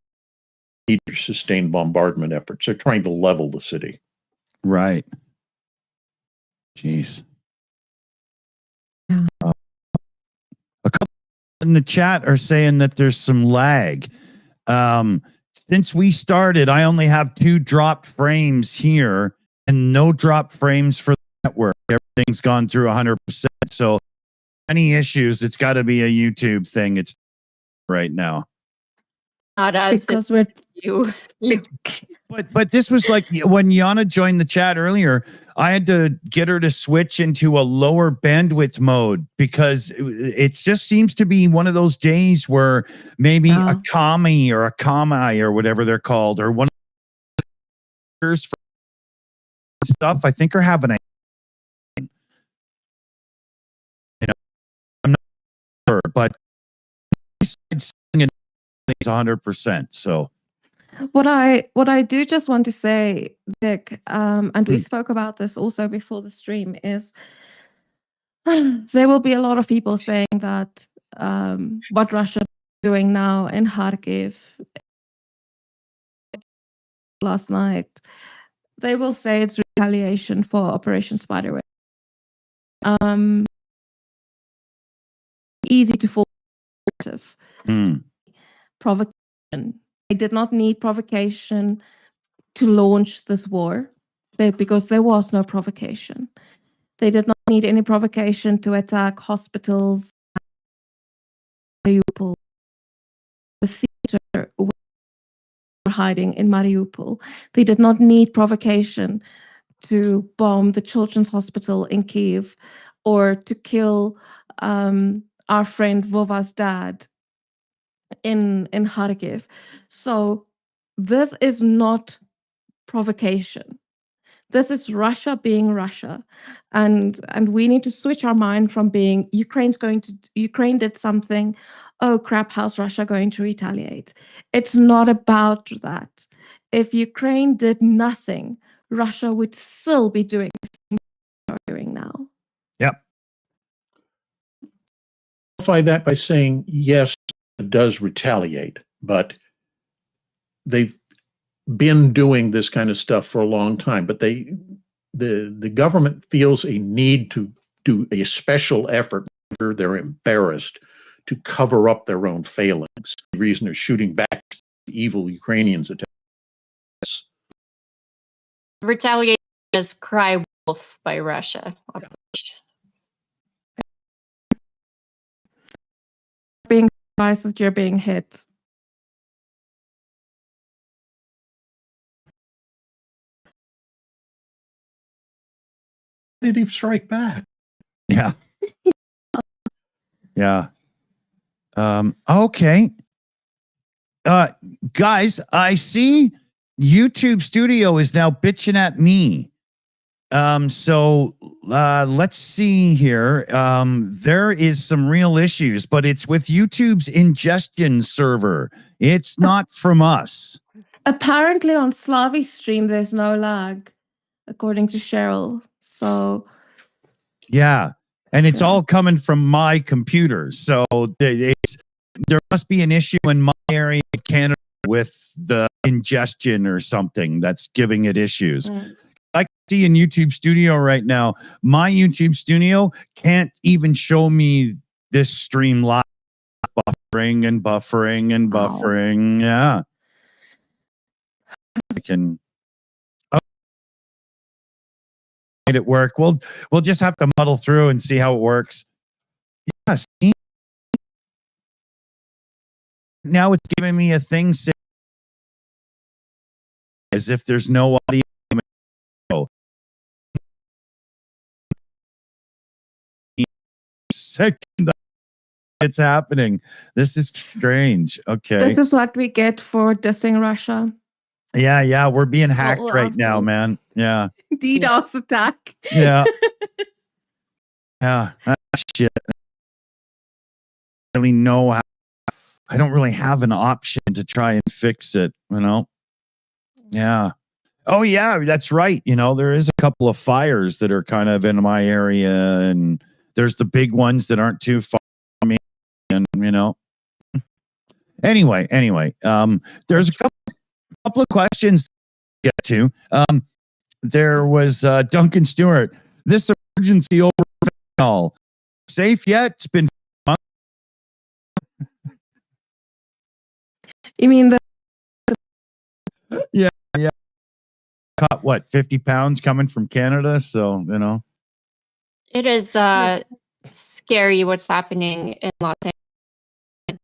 major sustained bombardment efforts. They're trying to level the city. Right. Jeez. A couple in the chat are saying that there's some lag. since we started, I only have 2 dropped frames here and no drop frames for the network. Everything's gone through 100%. So any issues, it's got to be a YouTube thing. It's right now. Not us. Because we're You. But this was like when Yana joined the chat earlier, I had to get her to switch into a lower bandwidth mode because it just seems to be one of those days where maybe a commie or a commie or whatever they're called, or one of the stuff, I think are having a, you know, I'm not sure, but it's 100%. So what I do just want to say, Dick, and we spoke about this also before the stream, is there will be a lot of people saying that what Russia is doing now in Kharkiv last night, they will say it's retaliation for Operation Spiderweb. Easy to fall provocation. They did not need provocation to launch this war because there was no provocation. They did not need any provocation to attack hospitals, Mariupol, the theater where they were hiding in Mariupol. They did not need provocation to bomb the children's hospital in Kiev or to kill our friend Vova's dad in Kharkiv. So this is not provocation. This is Russia being Russia, and we need to switch our mind from being Ukraine did something. Oh crap! How's Russia going to retaliate? It's not about that. If Ukraine did nothing, Russia would still be doing the same thing they're doing now. Yep. Qualify that by saying yes, it does retaliate, but they've been doing this kind of stuff for a long time. But the government feels a need to do a special effort where they're embarrassed to cover up their own failings. The reason they're shooting back evil Ukrainians attacks. Retaliation is cry wolf by Russia. Being surprised that you're being hit. Did he strike back? Yeah. Yeah. Okay. Guys, I see YouTube Studio is now bitching at me. So let's see here. There is some real issues, but it's with YouTube's ingestion server. It's not from us. Apparently on Slavi's stream, there's no lag, according to Cheryl. So yeah, and it's all coming from my computer. So there must be an issue in my area of Canada with the ingestion or something that's giving it issues. I can see in YouTube Studio right now, my YouTube Studio can't even show me this stream live. Buffering and buffering and buffering. Yeah. I can make it work. We'll just have to muddle through and see how it works. Yeah, see? Now it's giving me a thing saying as if there's no audio. Second, it's happening. This is strange. Okay. this is what we get for dissing Russia. Yeah, we're being hacked all right our now, fault. man. Yeah. DDoS attack. Yeah. Yeah. Shit. I don't really know how. I don't really have an option to try and fix it, you know? Yeah. Oh, yeah, that's right. You know, there is a couple of fires that are kind of in my area, and there's the big ones that aren't too far from me, and, you know. Anyway, there's a couple of questions to get to. There was Duncan Stewart. This emergency over fentanyl safe yet? It's been You mean the Yeah, yeah. Caught what, 50 pounds coming from Canada? So, It is scary what's happening in Los Angeles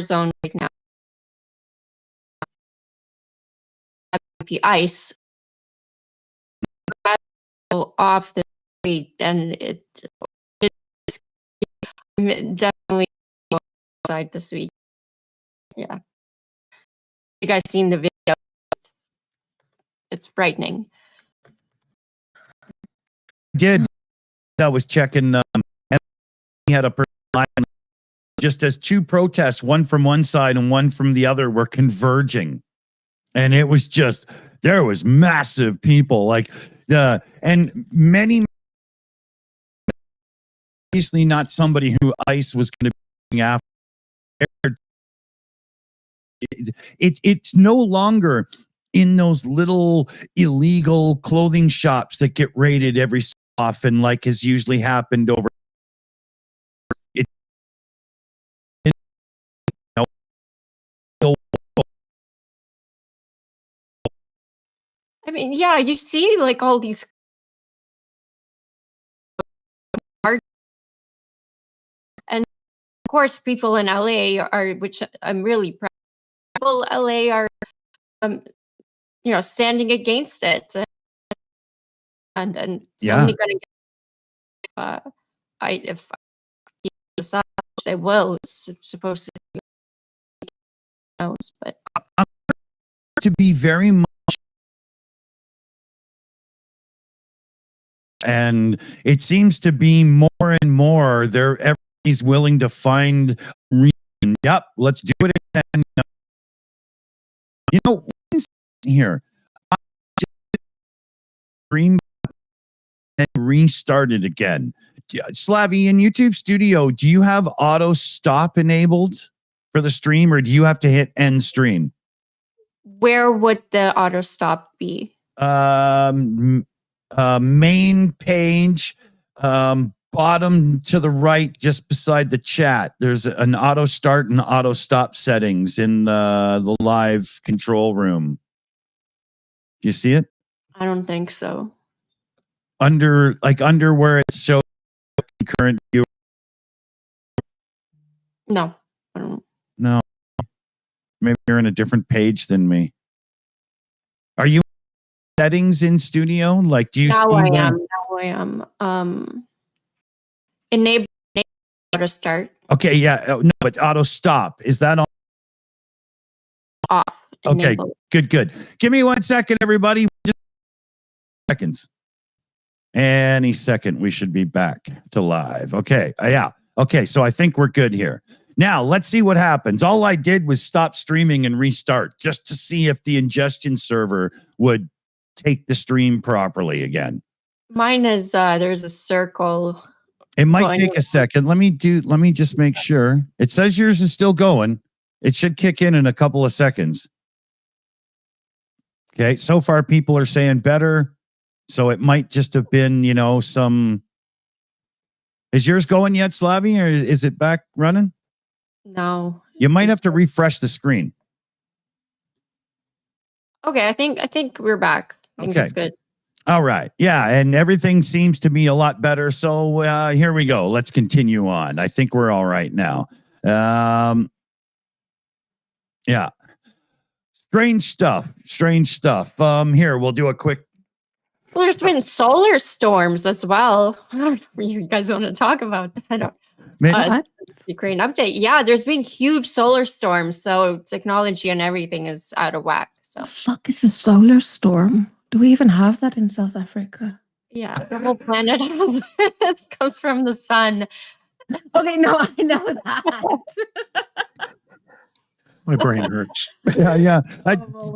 zone right now. Ice off the street, and it's definitely outside this week. Yeah, you guys seen the video? It's frightening. Did I was checking, and he had a person just as two protests, one from one side and one from the other, were converging, and it was just there was massive people and many, obviously not somebody who ICE was going to be after. It's no longer in those little illegal clothing shops that get raided every so often, like has usually happened over. I mean, yeah, you see like all these and of course people in LA are, which I'm really proud of. People in LA are standing against it, and it's only going to get if I decide they will. It's supposed to be knows, but to be very much, and it seems to be more and more everybody's willing to find reason. Yep, let's do it again. Here I just stream and restarted again. Slavy, in YouTube Studio, do you have auto stop enabled for the stream, or do you have to hit end stream? Where would the auto stop be? Main page, bottom to the right, just beside the chat. There's an auto start and auto stop settings in the live control room. Do you see it? I don't think so. Under where it shows current view. No, I don't. No, maybe you're in a different page than me. Are you settings in Studio? Like, do you? Now I am. Enable auto start. Okay, yeah, no, but auto stop, is that on? Off. Okay, Enable. good. Give me 1 second, everybody. Just seconds. Any second, we should be back to live. Okay, yeah. Okay, so I think we're good here. Now, let's see what happens. All I did was stop streaming and restart just to see if the ingestion server would take the stream properly again. Mine is there's a circle. It might take a second. Let me just make sure. It says yours is still going. It should kick in a couple of seconds. Okay, so far people are saying better. So it might just have been, some. Is yours going yet, Slavy, or is it back running? No. You might have to refresh the screen. Okay, I think we're back. I think that's good. All right. Yeah, and everything seems to be a lot better. So here we go. Let's continue on. I think we're all right now. Yeah. Strange stuff. Here, we'll do a quick. Well, there's been solar storms as well. I don't know if you guys want to talk about that. Ukraine update. Yeah, there's been huge solar storms. So technology and everything is out of whack. So the fuck is a solar storm? Do we even have that in South Africa? Yeah, the whole planet comes from the sun. Okay, no, I know that. My brain hurts. Yeah.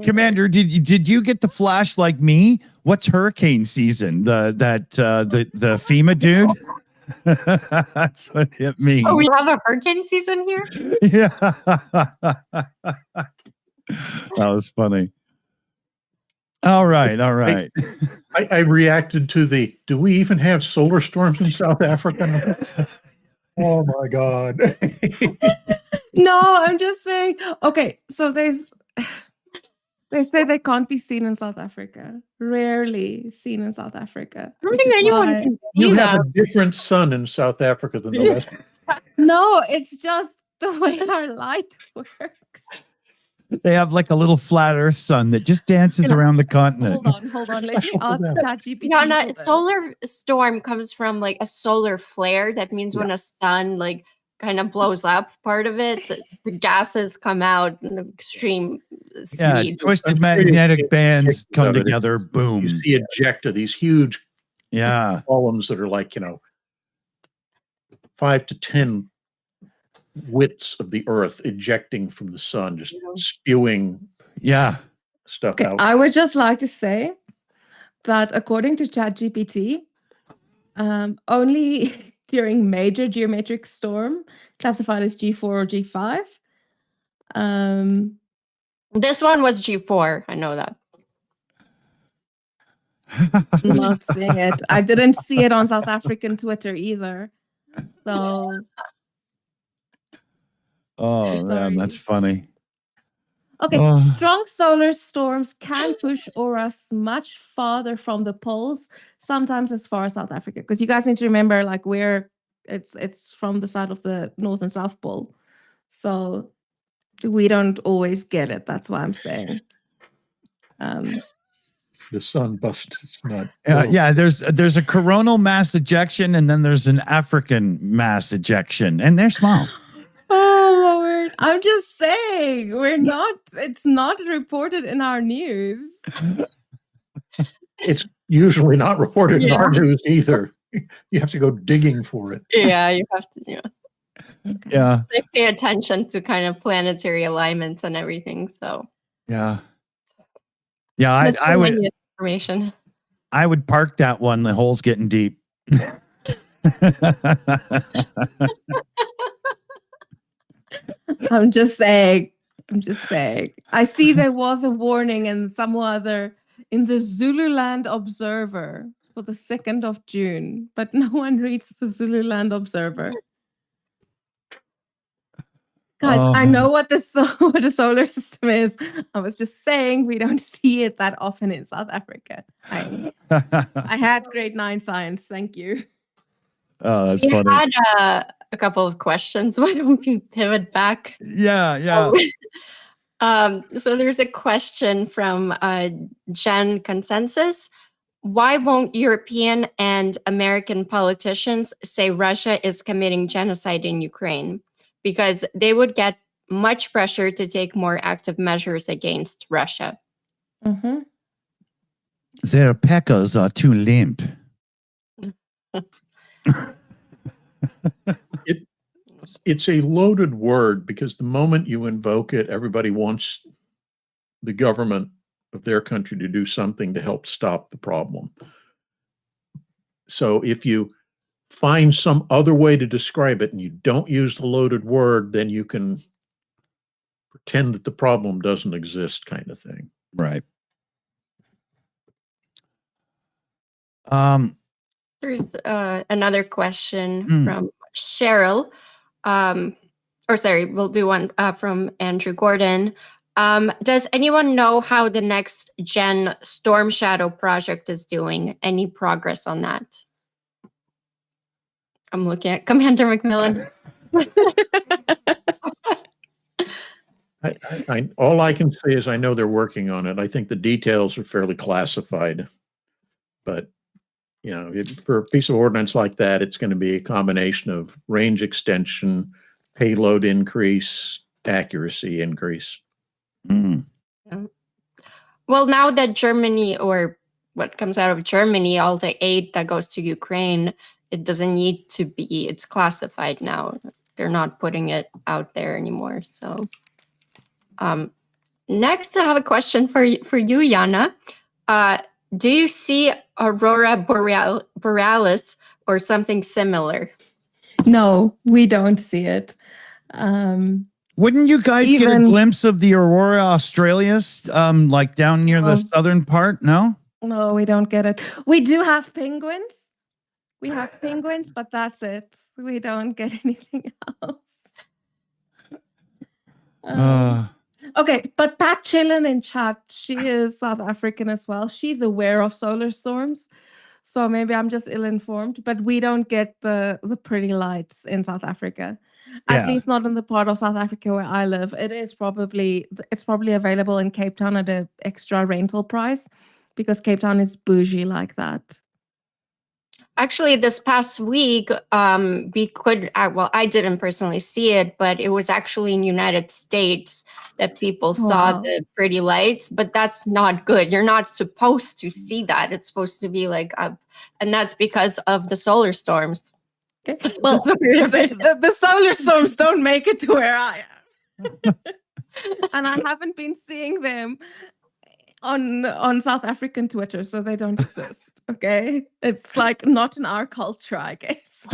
Commander, did you get the flash like me? What's hurricane season? The FEMA dude? That's what hit me. Oh, we have a hurricane season here? Yeah. That was funny. All right. I reacted to do we even have solar storms in South Africa? Oh my God. No, I'm just saying. Okay, so there's They say they can't be seen in South Africa. Rarely seen in South Africa. I don't which think is anyone why- can see You have them. a different sun in South Africa than the rest. No, it's just the way our light works. They have like a little flat Earth sun that just dances around the continent. Hold on. Let me Special for ask them. ChatGPT. Yana, for this. solar storm comes from like a solar flare. That means when a sun like kind of blows up part of it, the gases come out in extreme Yeah, speed. twisted I'm sure you magnetic get bands pictures come of it. together. Boom. You see ejecta, these huge Yeah. columns that are like, 5 to 10 widths of the earth ejecting from the sun, just spewing Yeah. stuff Okay, out. I would just like to say that according to ChatGPT, only during major geometric storm, classified as G4 or G5. This one was G4. I know that. Not seeing it. I didn't see it on South African Twitter either. So Oh, man, that's funny. okay, Oh. strong solar storms can push auroras much farther from the poles, sometimes as far as South Africa. Because you guys need to remember, like, it's from the side of the North and South Pole. So we don't always get it. That's why I'm saying. The sun busts its nut. Yeah, there's a coronal mass ejection and then there's an African mass ejection, and they're small. Oh Lord. I'm just saying, it's not reported in our news. It's usually not reported in our news either. You have to go digging for it. Yeah, you have to. Yeah. Okay. Yeah. They pay attention to kind of planetary alignments and everything. So Yeah. Yeah, I would information. I would park that one. The hole's getting deep. I'm just saying. I see there was a warning in in the Zululand Observer for the 2nd of June, but no one reads the Zululand Observer. Guys, I know what the solar system is. I was just saying we don't see it that often in South Africa. I had grade 9 science. Thank you. Oh, that's We funny. had a couple of questions. Why don't we pivot back? Yeah. So there's a question from Gen Consensus. Why won't European and American politicians say Russia is committing genocide in Ukraine? Because they would get much pressure to take more active measures against Russia. Mm-hmm. Their peckers are too limp. It's a loaded word because the moment you invoke it, everybody wants the government of their country to do something to help stop the problem. So if you find some other way to describe it and you don't use the loaded word, then you can pretend that the problem doesn't exist, kind of thing. Right. There's another question from Cheryl. We'll do one from Andrew Gordon. Does anyone know how the next gen Storm Shadow project is doing? Any progress on that? I'm looking at Commander Macmillan. All I can say is I know they're working on it. I think the details are fairly classified, but for a piece of ordnance like that, it's going to be a combination of range extension, payload increase, accuracy increase. Mm. Yeah. Well, now that Germany, or what comes out of Germany, all the aid that goes to Ukraine, it doesn't need to be, it's classified now. They're not putting it out there anymore. So next I have a question for you, Yana. Do you see Aurora Borealis or something similar? No, we don't see it. Wouldn't you guys get a glimpse of the Aurora Australis, like down near the southern part? No? No, we don't get it. We do have penguins. But that's it. We don't get anything else. Okay, but Pat Chillen in chat, she is South African as well. She's aware of solar storms. So maybe I'm just ill-informed, but we don't get the pretty lights in South Africa. At Yeah. least not in the part of South Africa where I live. It's probably available in Cape Town at an extra rental price because Cape Town is bougie like that. Actually, this past week, we could, well, I didn't personally see it, but it was actually in United States that people saw Wow. the pretty lights, but that's not good. You're not supposed to see that. It's supposed to be like up, and that's because of the solar storms. Okay. Well, That's weird of it. the solar storms don't make it to where I am. And I haven't been seeing them on South African Twitter, so they don't exist. Okay, it's like not in our culture, I guess.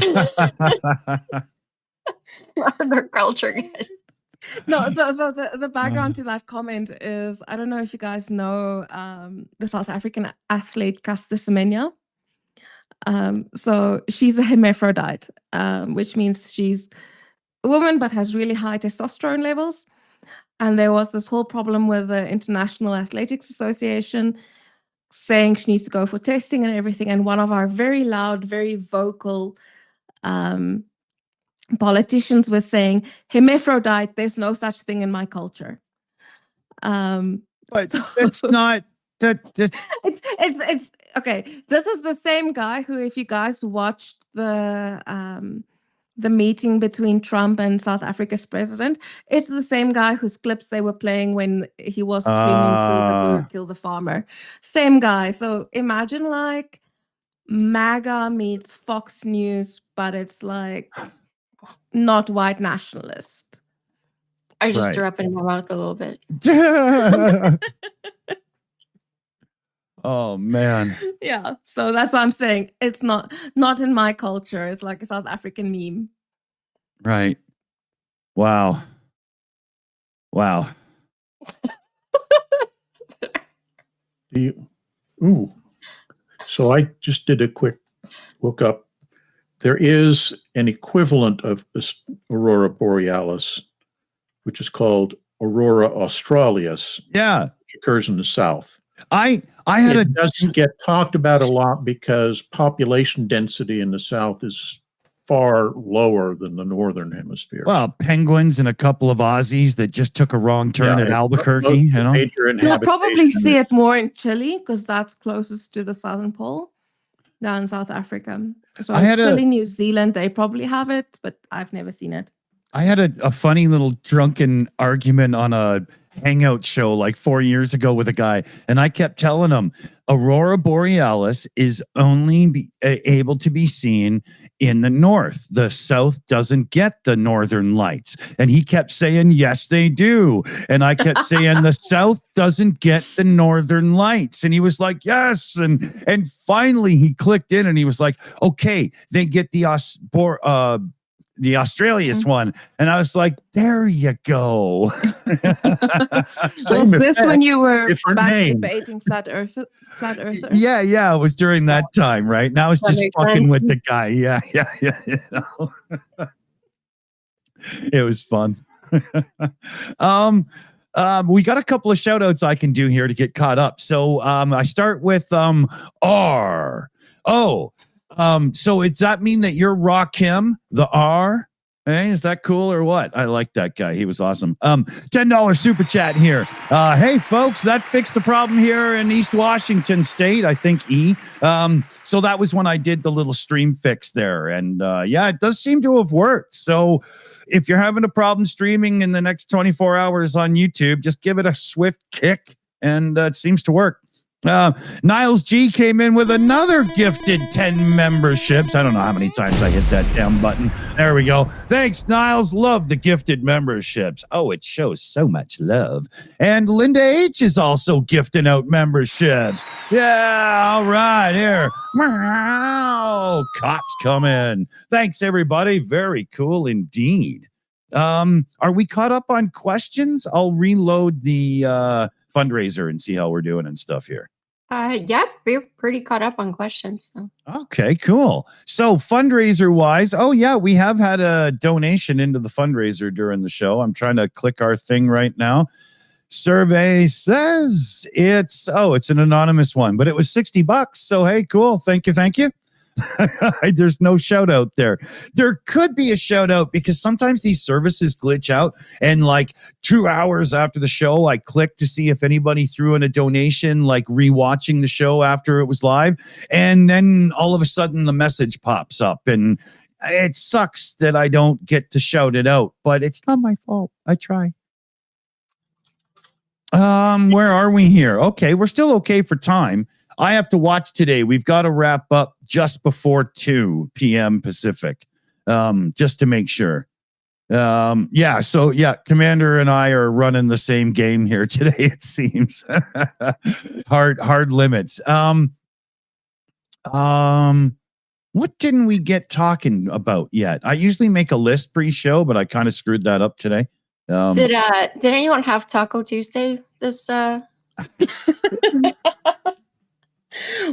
Their culture, guys. No, so the background to that comment is I don't know if you guys know the South African athlete Caster Semenya. So she's a hermaphrodite, which means she's a woman but has really high testosterone levels. And there was this whole problem with the International Athletics Association saying she needs to go for testing and everything. And one of our very loud, very vocal politicians was saying, hermaphrodite, there's no such thing in my culture. But that's not that's It's okay. This is the same guy who, if you guys watched the meeting between Trump and South Africa's president, it's the same guy whose clips they were playing when he was screaming, "Kill the boer, kill the farmer." Same guy. So imagine like MAGA meets Fox News, but it's like not white nationalist. I just Right. threw up in my mouth a little bit. Oh man. Yeah. So that's what I'm saying. It's not in my culture. It's like a South African meme. Right. Wow. Wow. So I just did a quick look up. There is an equivalent of this Aurora Borealis, which is called Aurora Australis, Yeah. which occurs in the south. I had It doesn't get talked about a lot because population density in the south is far lower than the northern hemisphere. penguins and a couple of Aussies that just took a wrong turn at Albuquerque, most you know. major You'll probably inhabitation see it more in Chile because that's closest to the southern pole down in South Africa. So I had Chile, New Zealand, they probably have it, but I've never seen it. I had a funny little drunken argument on a hangout show like 4 years ago with a guy, and I kept telling him Aurora Borealis is only able to be seen in the north. The south doesn't get the northern lights. And he kept saying, yes, they do. And I kept saying the south doesn't get the northern lights. And he was like, yes. And finally he clicked in and he was like, okay, they get the Australia's one. And I was like, there you go. Was this when you were Different back name. debating flat earther? Yeah, it was during that time, right? Now it's That just makes fucking sense. with the guy. Yeah. You know? It was fun. We got a couple of shout outs I can do here to get caught up. So I start with R. Oh, so does that mean that you're Rakim, the R? Hey, is that cool or what? I like that guy. He was awesome. $10 super chat here. Hey, folks, that fixed the problem here in East Washington State, I think E. So that was when I did the little stream fix there. And yeah, it does seem to have worked. So if you're having a problem streaming in the next 24 hours on YouTube, just give it a swift kick and it seems to work. Niles G came in with another gifted 10 memberships. I don't know how many times I hit that damn button. There we go. Thanks, Niles. Love the gifted memberships. Oh, it shows so much love. And Linda H is also gifting out memberships. Yeah, all right, here. Meow. Cops come in. Thanks, everybody. Very cool indeed. Are we caught up on questions? I'll reload the fundraiser and see how we're doing and stuff here. Yeah, we're pretty caught up on questions. So. Okay, cool. So fundraiser wise, oh yeah, we have had a donation into the fundraiser during the show. I'm trying to click our thing right now. Survey says it's an anonymous one, but it was $60. So hey, cool. Thank you. There's no shout out there. There could be a shout out because sometimes these services glitch out, and like 2 hours after the show, I click to see if anybody threw in a donation, like rewatching the show after it was live, and then all of a sudden the message pops up, and it sucks that I don't get to shout it out, but it's not my fault. I try. Where are we here? Okay, we're still okay for time. I have to watch today. We've got to wrap up just before 2 p.m. Pacific, just to make sure. Commander and I are running the same game here today, it seems. hard limits. What didn't we get talking about yet? I usually make a list pre-show, but I kind of screwed that up today. Did anyone have Taco Tuesday this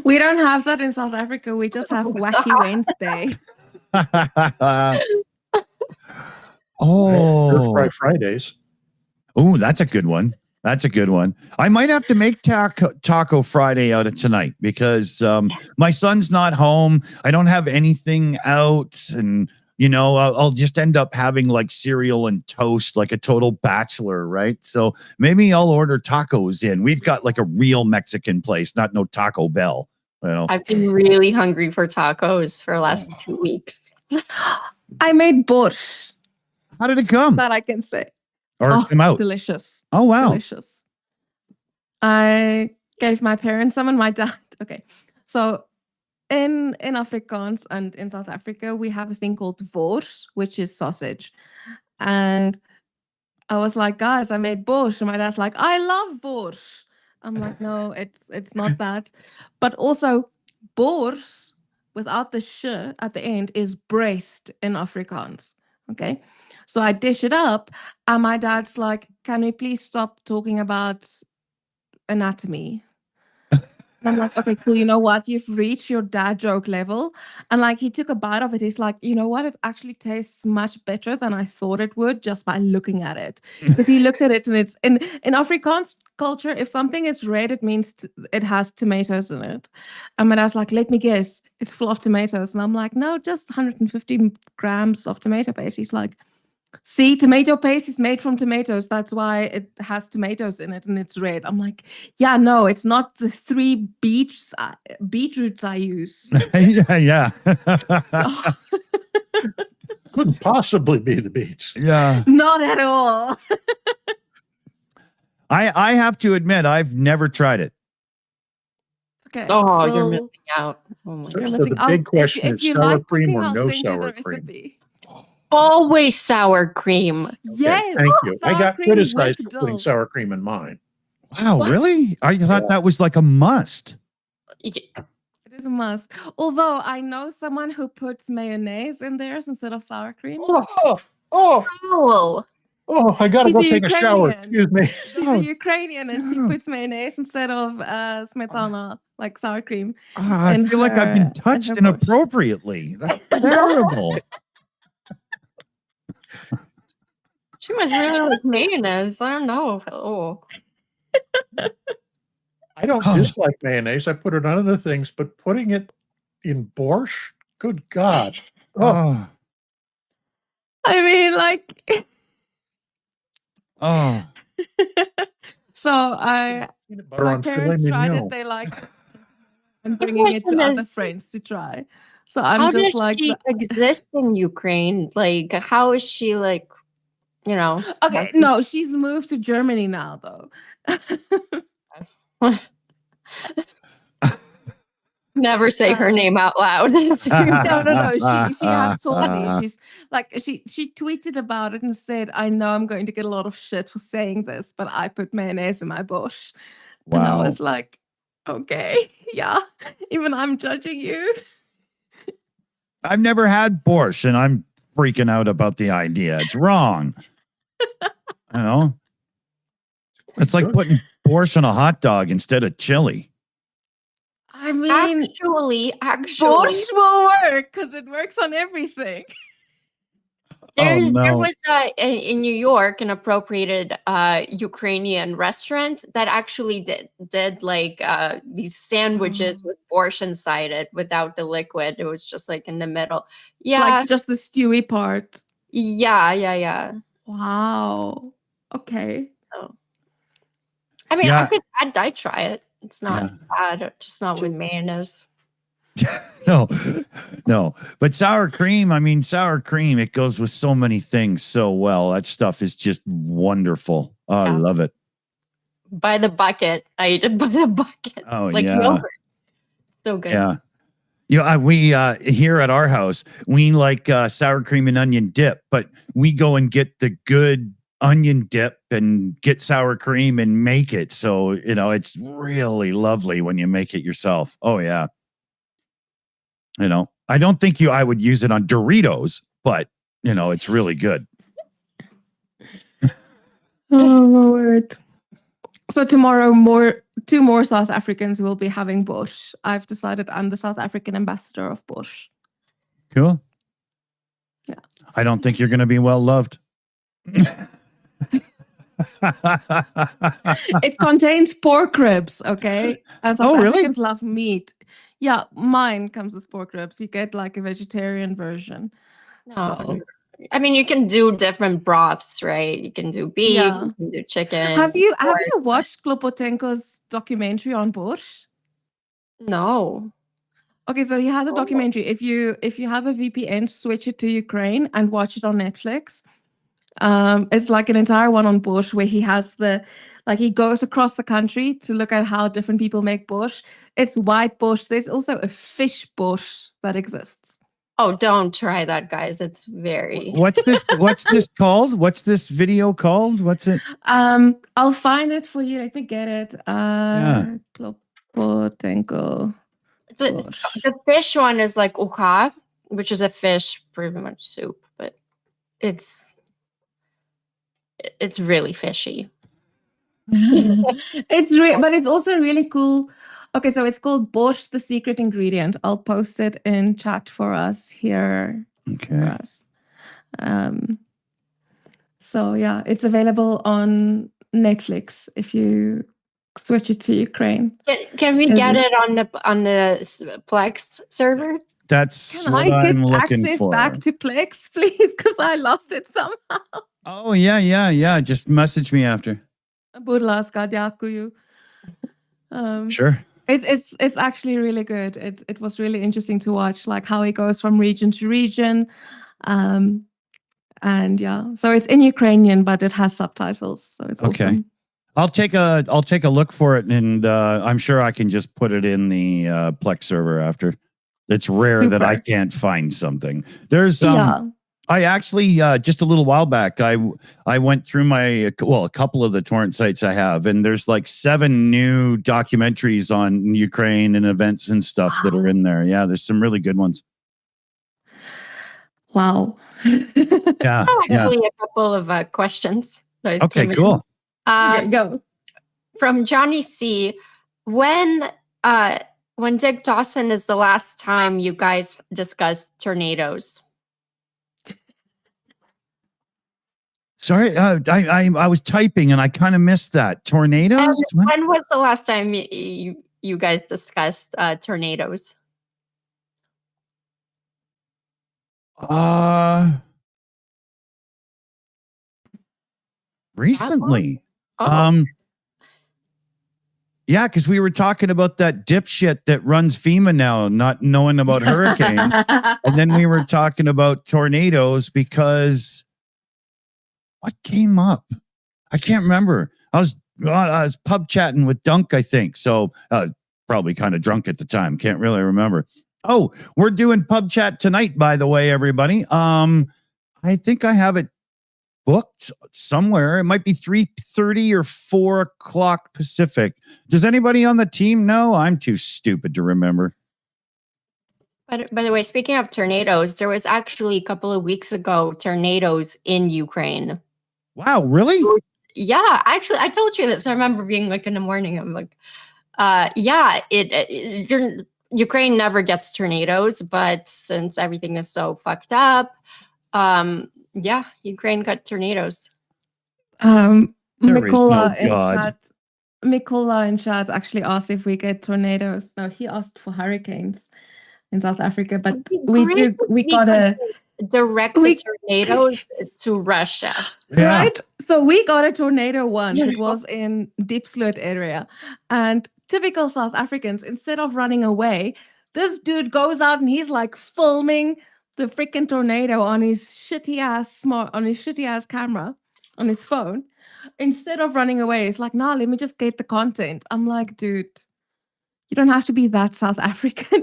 We don't have that in South Africa. We just have Wacky Wednesday. Oh, Fry Fridays. Oh, that's a good one. I might have to make Taco Friday out of tonight because my son's not home. I don't have anything out, and I'll just end up having like cereal and toast, like a total bachelor, right? So maybe I'll order tacos in. We've got like a real Mexican place, not no Taco Bell. I've been really hungry for tacos for the last 2 weeks. I made borscht. How did it come? That I can say. Or come out? Delicious. Oh, wow. Delicious. I gave my parents some and my dad. Okay. So in Afrikaans and in South Africa, we have a thing called wors, which is sausage. And I was like, guys, I made borscht. And my dad's like, I love borscht. I'm like, no, it's not that. But also, borscht, without the sh at the end, is breast in Afrikaans. Okay. So I dish it up, and my dad's like, can we please stop talking about anatomy? And I'm like, okay, cool. You know what? You've reached your dad joke level. And like, he took a bite of it. He's like, you know what? It actually tastes much better than I thought it would just by looking at it. Because he looked at it, and it's in Afrikaans culture, if something is red, it means it has tomatoes in it. And my dad's like, let me guess, it's full of tomatoes. And I'm like, no, just 150 grams of tomato paste. He's like, see, tomato paste is made from tomatoes. That's why it has tomatoes in it and it's red. I'm like, yeah, no, it's not the 3 beetroots I use. yeah. So, Couldn't possibly be the beets. Yeah. not at all. I have to admit, I've never tried it. Okay. Oh, well, you're missing out. Oh my So god. the big question if is you sour like cream cooking, or I'll no send you sour the cream? recipe. Always sour cream. Yes. Thank you. I sour got cream criticized with for putting dill. sour cream in mine. Wow, What? really? I thought that was like a must. It is a must. Although I know someone who puts mayonnaise in theirs instead of sour cream. Foul. I gotta She's go a take a shower. Ukrainian. Excuse me. She's a Ukrainian and she puts mayonnaise instead of smetana, like sour cream. I in feel like I've her- been in touched her borscht. inappropriately. That's terrible. She must really like mayonnaise. I don't know. Oh. I don't Oh. dislike mayonnaise. I put it on other things, but putting it in borscht? Good God. Oh. I mean, like. Oh. So Peanut butter my on filet parents tried mignon. it. They like and bringing it to question other is- friends to try. So I'm How just does like, she exist in Ukraine? Like, how is she like, okay, no, she's moved to Germany now, though. Never say her name out loud. No. She has told me. She's like she tweeted about it and said, "I know I'm going to get a lot of shit for saying this, but I put mayonnaise in my borscht." Wow. And I was like, "Okay, yeah, even I'm judging you." I've never had borscht, and I'm freaking out about the idea. It's wrong. It's like putting borscht on a hot dog instead of chili. I mean, Actually, borscht will work because it works on everything. There no. was in New York an appropriated Ukrainian restaurant that actually did like these sandwiches with borscht inside it without the liquid. It was just like in the middle. Yeah, Like just the stewy part. yeah. Wow. Okay. So, I mean, Yeah. I'd try it. It's not Yeah. bad, just not with mayonnaise. No. But sour cream, it goes with so many things so well. That stuff is just wonderful. Oh, I love it. By the bucket. I eat it by the bucket. Oh, like yeah. yogurt. So good. Yeah. We here at our house, we like sour cream and onion dip, but we go and get the good onion dip and get sour cream and make it. So, it's really lovely when you make it yourself. Oh, yeah. I don't think I would use it on Doritos, but it's really good. Oh my word. So tomorrow two more South Africans will be having borscht. I've decided I'm the South African ambassador of borscht. Cool. Yeah. I don't think you're going to be well loved. It contains pork ribs, okay? And South really? Africans love meat. Yeah, mine comes with pork ribs. You get like a vegetarian version. No. So, I mean, you can do different broths, right? You can do beef, Yeah. you can do chicken. have you watched Klopotenko's documentary on borscht? No. Okay, so he has a documentary. If you have a VPN, switch it to Ukraine and watch it on Netflix. It's like an entire one on borscht where he has he goes across the country to look at how different people make borscht. It's white borscht. There's also a fish borscht that exists. Oh, don't try that, guys. It's very. What's this called? What's this video called? What's it? I'll find it for you. Let me get it. Klopotenko. The fish one is like uha, which is a fish, pretty much soup, but it's really fishy. But it's also really cool. Okay, so it's called Borscht, the Secret Ingredient. I'll post it in chat for us here. Okay. For us. So yeah, it's available on Netflix if you switch it to Ukraine. Can we get it on the Plex server? That's Can what I I'm get looking access for. back to Plex, please? Because I lost it somehow. Oh, yeah. Just message me after. Budlaska, дякую. Sure. It's actually really good. It was really interesting to watch, like how it goes from region to region, and yeah. So it's in Ukrainian, but it has subtitles, so it's Okay. awesome. I'll take a look for it, and I'm sure I can just put it in the Plex server after. It's rare that I can't find something. There's I actually just a little while back I went through a couple of the torrent sites I have, and there's like 7 new documentaries on Ukraine and events and stuff that are in there. Yeah, there's some really good ones. Wow. Yeah. Actually, a couple of questions. Okay, cool. Okay, go. From Johnny C. When Dick Dawson is the last time you guys discussed tornadoes? Sorry, I was typing and I kind of missed that. Tornadoes? When was the last time you guys discussed tornadoes? Recently. Oh. Yeah, because we were talking about that dipshit that runs FEMA now, not knowing about hurricanes. And then we were talking about tornadoes because what came up? I can't remember. I was pub chatting with Dunk, I think. So probably kind of drunk at the time. Can't really remember. Oh, we're doing pub chat tonight, by the way, everybody. I think I have it booked somewhere. It might be 3:30 or 4 o'clock Pacific. Does anybody on the team know? I'm too stupid to remember. By the way, speaking of tornadoes, there was actually a couple of weeks ago tornadoes in Ukraine. Wow, really? Yeah, actually, I told you this. I remember being like in the morning. I'm like, Ukraine never gets tornadoes, but since everything is so fucked up, Yeah, Ukraine got tornadoes. There is no Mikola in God. chat. Mikola in chat actually asked if we get tornadoes. No, he asked for hurricanes in South Africa, but we Great do. if We could gotta. direct We- the tornadoes to Russia. Yeah. Right? So we got a tornado once. It was in Diepsloot area. And typical South Africans, instead of running away, this dude goes out and he's like filming the freaking tornado on his shitty ass camera on his phone. Instead of running away, it's like, nah, let me just get the content. I'm like, dude, you don't have to be that South African.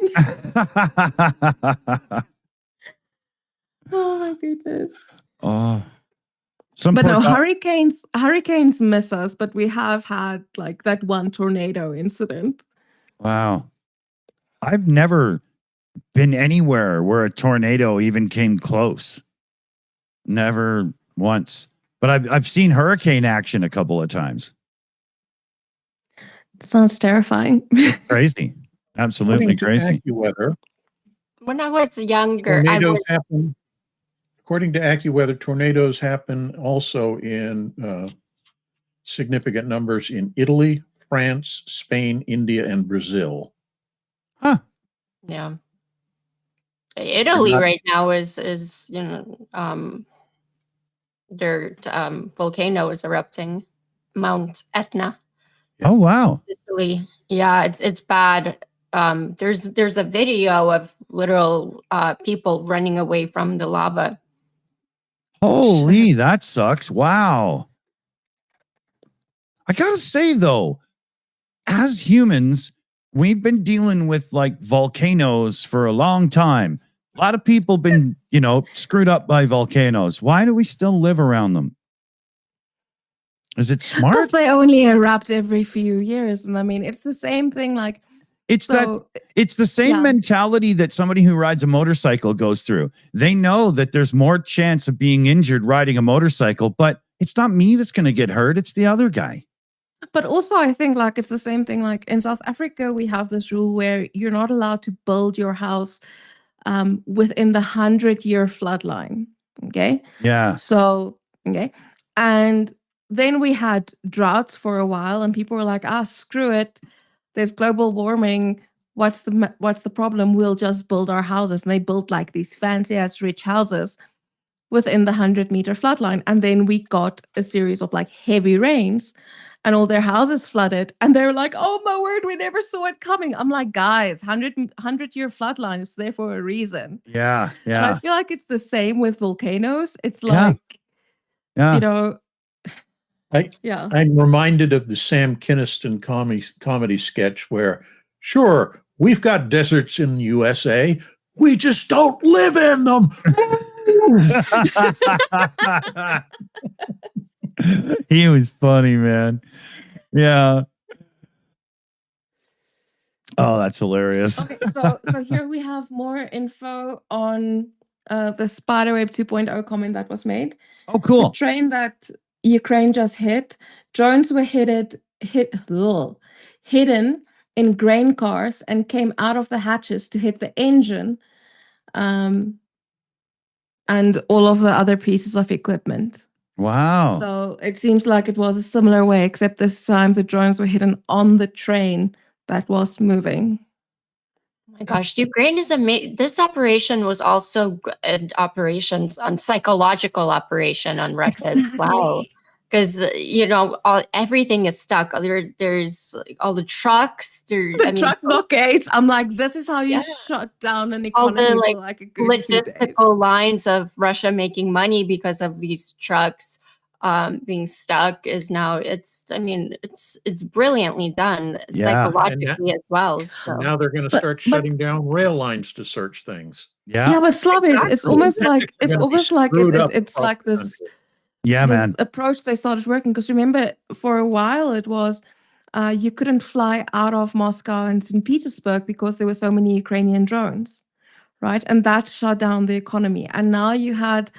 Oh my goodness. Oh, some But poor no, guy- hurricanes miss us, but we have had like that one tornado incident. Wow. I've never been anywhere where a tornado even came close. Never once. But I've seen hurricane action a couple of times. Sounds terrifying. Crazy. Absolutely According to crazy. AccuWeather, When I was younger, I tornadoes was happen. According to AccuWeather, tornadoes happen also in significant numbers in Italy, France, Spain, India, and Brazil. yeah. Italy not- right now is their volcano is erupting, Mount Etna, Oh, wow. Sicily. Yeah, it's bad. There's a video of literal people running away from the lava. Holy, that sucks. Wow. I gotta say, though, as humans, we've been dealing with like volcanoes for a long time. A lot of people been, screwed up by volcanoes. Why do we still live around them? Is it Because smart? they only erupt every few years. And I mean, it's the same thing. Like, It's so it's the same yeah. mentality that somebody who rides a motorcycle goes through. They know that there's more chance of being injured riding a motorcycle, but it's not me that's going to get hurt. It's the other guy. But also, I think like it's the same thing. Like in South Africa, we have this rule where you're not allowed to build your house within the 100-year floodline. Okay. Yeah. So, okay. And then we had droughts for a while, and people were like, screw it. There's global warming. What's the problem? We'll just build our houses. And they built like these fancy ass rich houses within the 100-meter floodline. And then we got a series of like heavy rains and all their houses flooded. And they're like, oh my word, we never saw it coming. I'm like, guys, 100-year floodline is there for a reason. Yeah. And I Yeah. feel like it's the same with volcanoes. It's Yeah. like, Yeah. yeah. I'm reminded of the Sam Kinniston comedy sketch where, sure, we've got deserts in the USA. We just don't live in them. He was funny, man. Yeah. Oh, that's hilarious. Okay, so here we have more info on the Spiderweb 2.0 comment that was made. Oh, The cool. train that Ukraine just hit, drones were hidden in grain cars and came out of the hatches to hit the engine and all of the other pieces of equipment. Wow. So it seems like it was a similar way, except this time the drones were hidden on the train that was moving. Oh my gosh, Ukraine is amazing. This operation was also an operations on psychological operation on Russia as well. Because everything is stuck. There's all the trucks. Truck blockades. I'm like, this is how you Yeah. shut down an All economy the for like a good 2 days. logistical lines of Russia making money because of these trucks being stuck is now. It's brilliantly done Yeah. psychologically as well. So Now they're going to But- start shutting down rail lines to search things. Yeah. Yeah, but Slava, it's Exactly. almost like They're gonna be it's screwed up it's across like the this. country. Yeah, this man. approach they started working, because remember for a while it was you couldn't fly out of Moscow and St. Petersburg because there were so many Ukrainian drones, right? And that shut down the economy. And now you had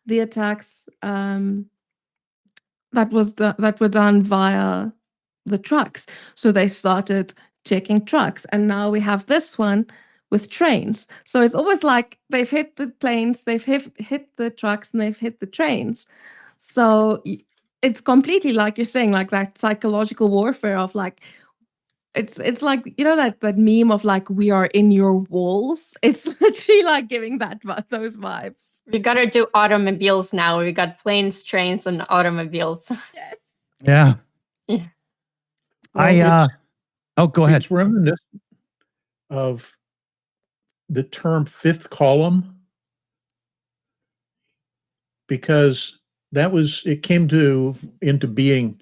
the attacks that were done via the trucks. So they started checking trucks, and now we have this one with trains. So it's almost like they've hit the planes, they've hit the trucks, and they've hit the trains. So it's completely like you're saying, like that psychological warfare of like, it's like, you know, that meme of like, we are in your walls. It's literally like giving those vibes. We got to do automobiles now. We got planes, trains, and automobiles. Yes. Yeah. Well, Go ahead. It's reminiscent of the term fifth column, because it came into being.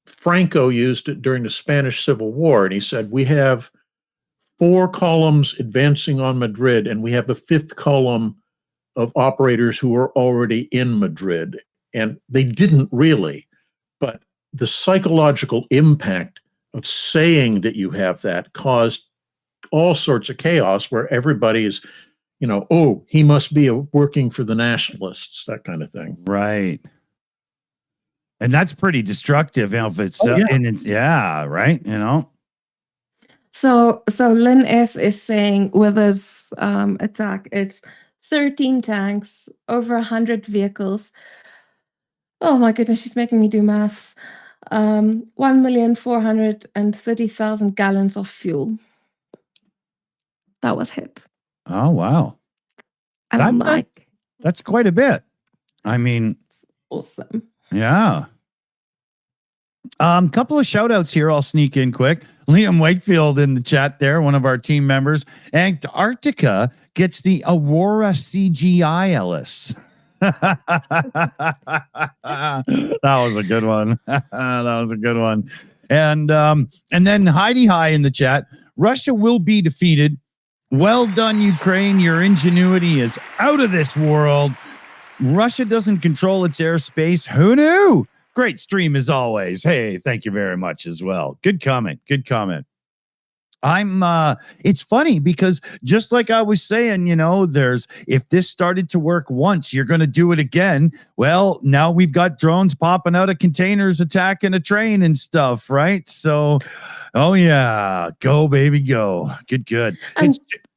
Franco used it during the Spanish Civil War, and he said, we have 4 columns advancing on Madrid, and we have the 5th column of operators who are already in Madrid. And they didn't really, but the psychological impact of saying that you have that caused all sorts of chaos where everybody is, oh, he must be working for the nationalists, that kind of thing. Right. And that's pretty destructive if it's, right. So Lynn S is saying with this attack, it's 13 tanks, over 100 vehicles. Oh my goodness, she's making me do maths. 1,430,000 gallons of fuel. That was hit. Oh, wow. And I'm like, that's quite a bit. I mean, awesome. Yeah. Couple of shout outs here. I'll sneak in quick. Liam Wakefield in the chat there, one of our team members. Antarctica gets the Aurora CGI Ellis. That was a good one. And then Heidi High in the chat. Russia will be defeated. Well done, Ukraine. Your ingenuity is out of this world. Russia doesn't control its airspace. Who knew? Great stream as always. Hey, thank you very much as well. Good comment. It's funny because just like I was saying, if this started to work once, you're going to do it again. Well, now we've got drones popping out of containers, attacking a train and stuff, right? So, oh yeah, go baby, go. Good.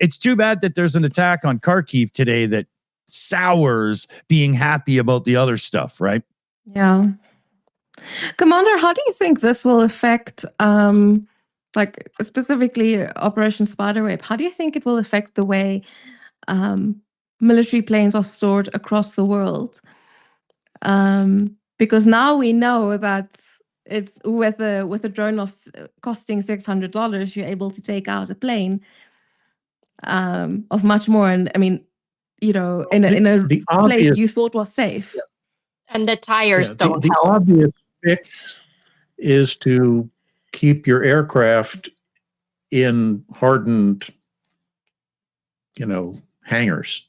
It's too bad that there's an attack on Kharkiv today that sours being happy about the other stuff, right? Yeah. Commander, how do you think this will affect, like specifically Operation Spiderweb? How do you think it will affect the way military planes are stored across the world? Because now we know that it's with a drone costing $600, you're able to take out a plane of much more. And I mean, in a place you thought was safe. And the tires don't help. The obvious fix is to keep your aircraft in hardened, hangars.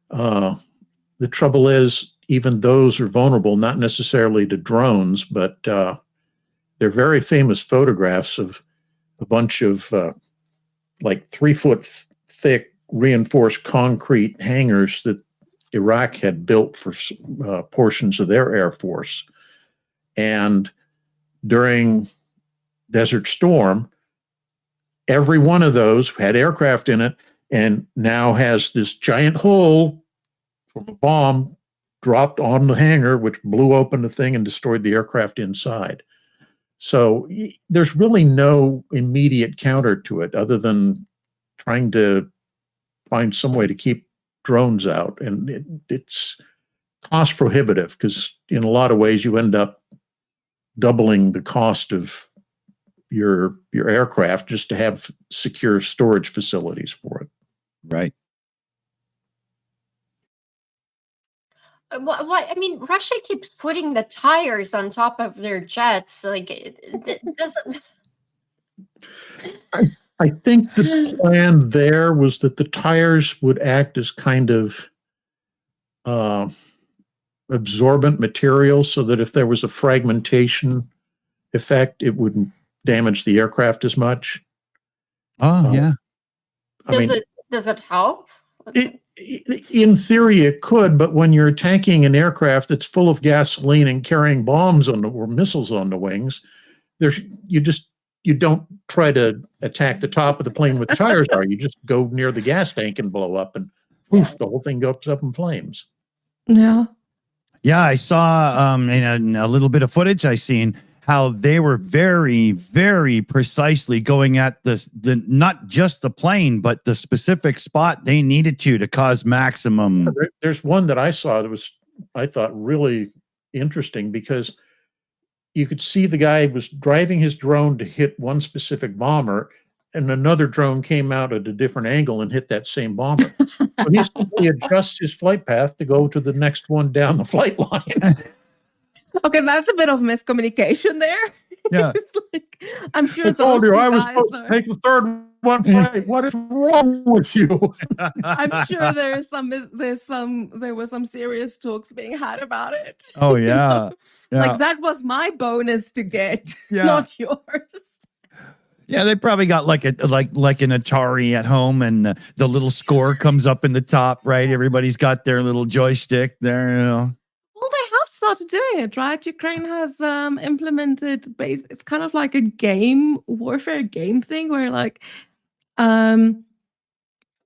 The trouble is, even those are vulnerable, not necessarily to drones, but they're very famous photographs of a bunch of 3-foot thick reinforced concrete hangars that Iraq had built for portions of their Air Force. And during Desert Storm, every one of those had aircraft in it and now has this giant hole from a bomb dropped on the hangar, which blew open the thing and destroyed the aircraft inside. So there's really no immediate counter to it other than trying to find some way to keep drones out. And it's cost prohibitive because in a lot of ways you end up doubling the cost of your aircraft just to have secure storage facilities for it. Right. What I mean, Russia keeps putting the tires on top of their jets. Like, it doesn't. I think the plan there was that the tires would act as kind of absorbent material so that if there was a fragmentation effect, it wouldn't damage the aircraft as much. Oh, yeah. Does it help? In theory, it could, but when you're attacking an aircraft that's full of gasoline and carrying bombs or missiles on the wings, you just you don't try to attack the top of the plane where the tires are. You just go near the gas tank and blow up, and poof, the whole thing goes up in flames. Yeah. Yeah, I saw in a little bit of footage I seen how they were very, very precisely going at the not just the plane, but the specific spot they needed to cause maximum. There's one that I saw that was, I thought, really interesting, because you could see the guy was driving his drone to hit one specific bomber, and another drone came out at a different angle and hit that same bomber. So he simply adjusts his flight path to go to the next one down the flight line. Okay, that's a bit of miscommunication there. Yeah. It's like, I'm sure I told those you two I was guys supposed to are. take the third one flight. What is wrong with you? I'm sure there were some serious talks being had about it. Oh yeah. Yeah. Like that was my bonus to get, Yeah. not yours. Yeah, they probably got like an Atari at home, and the little score comes up in the top, right? Everybody's got their little joystick there, you know. Well, they have started doing it, right? Ukraine has implemented it's kind of like a warfare game thing where like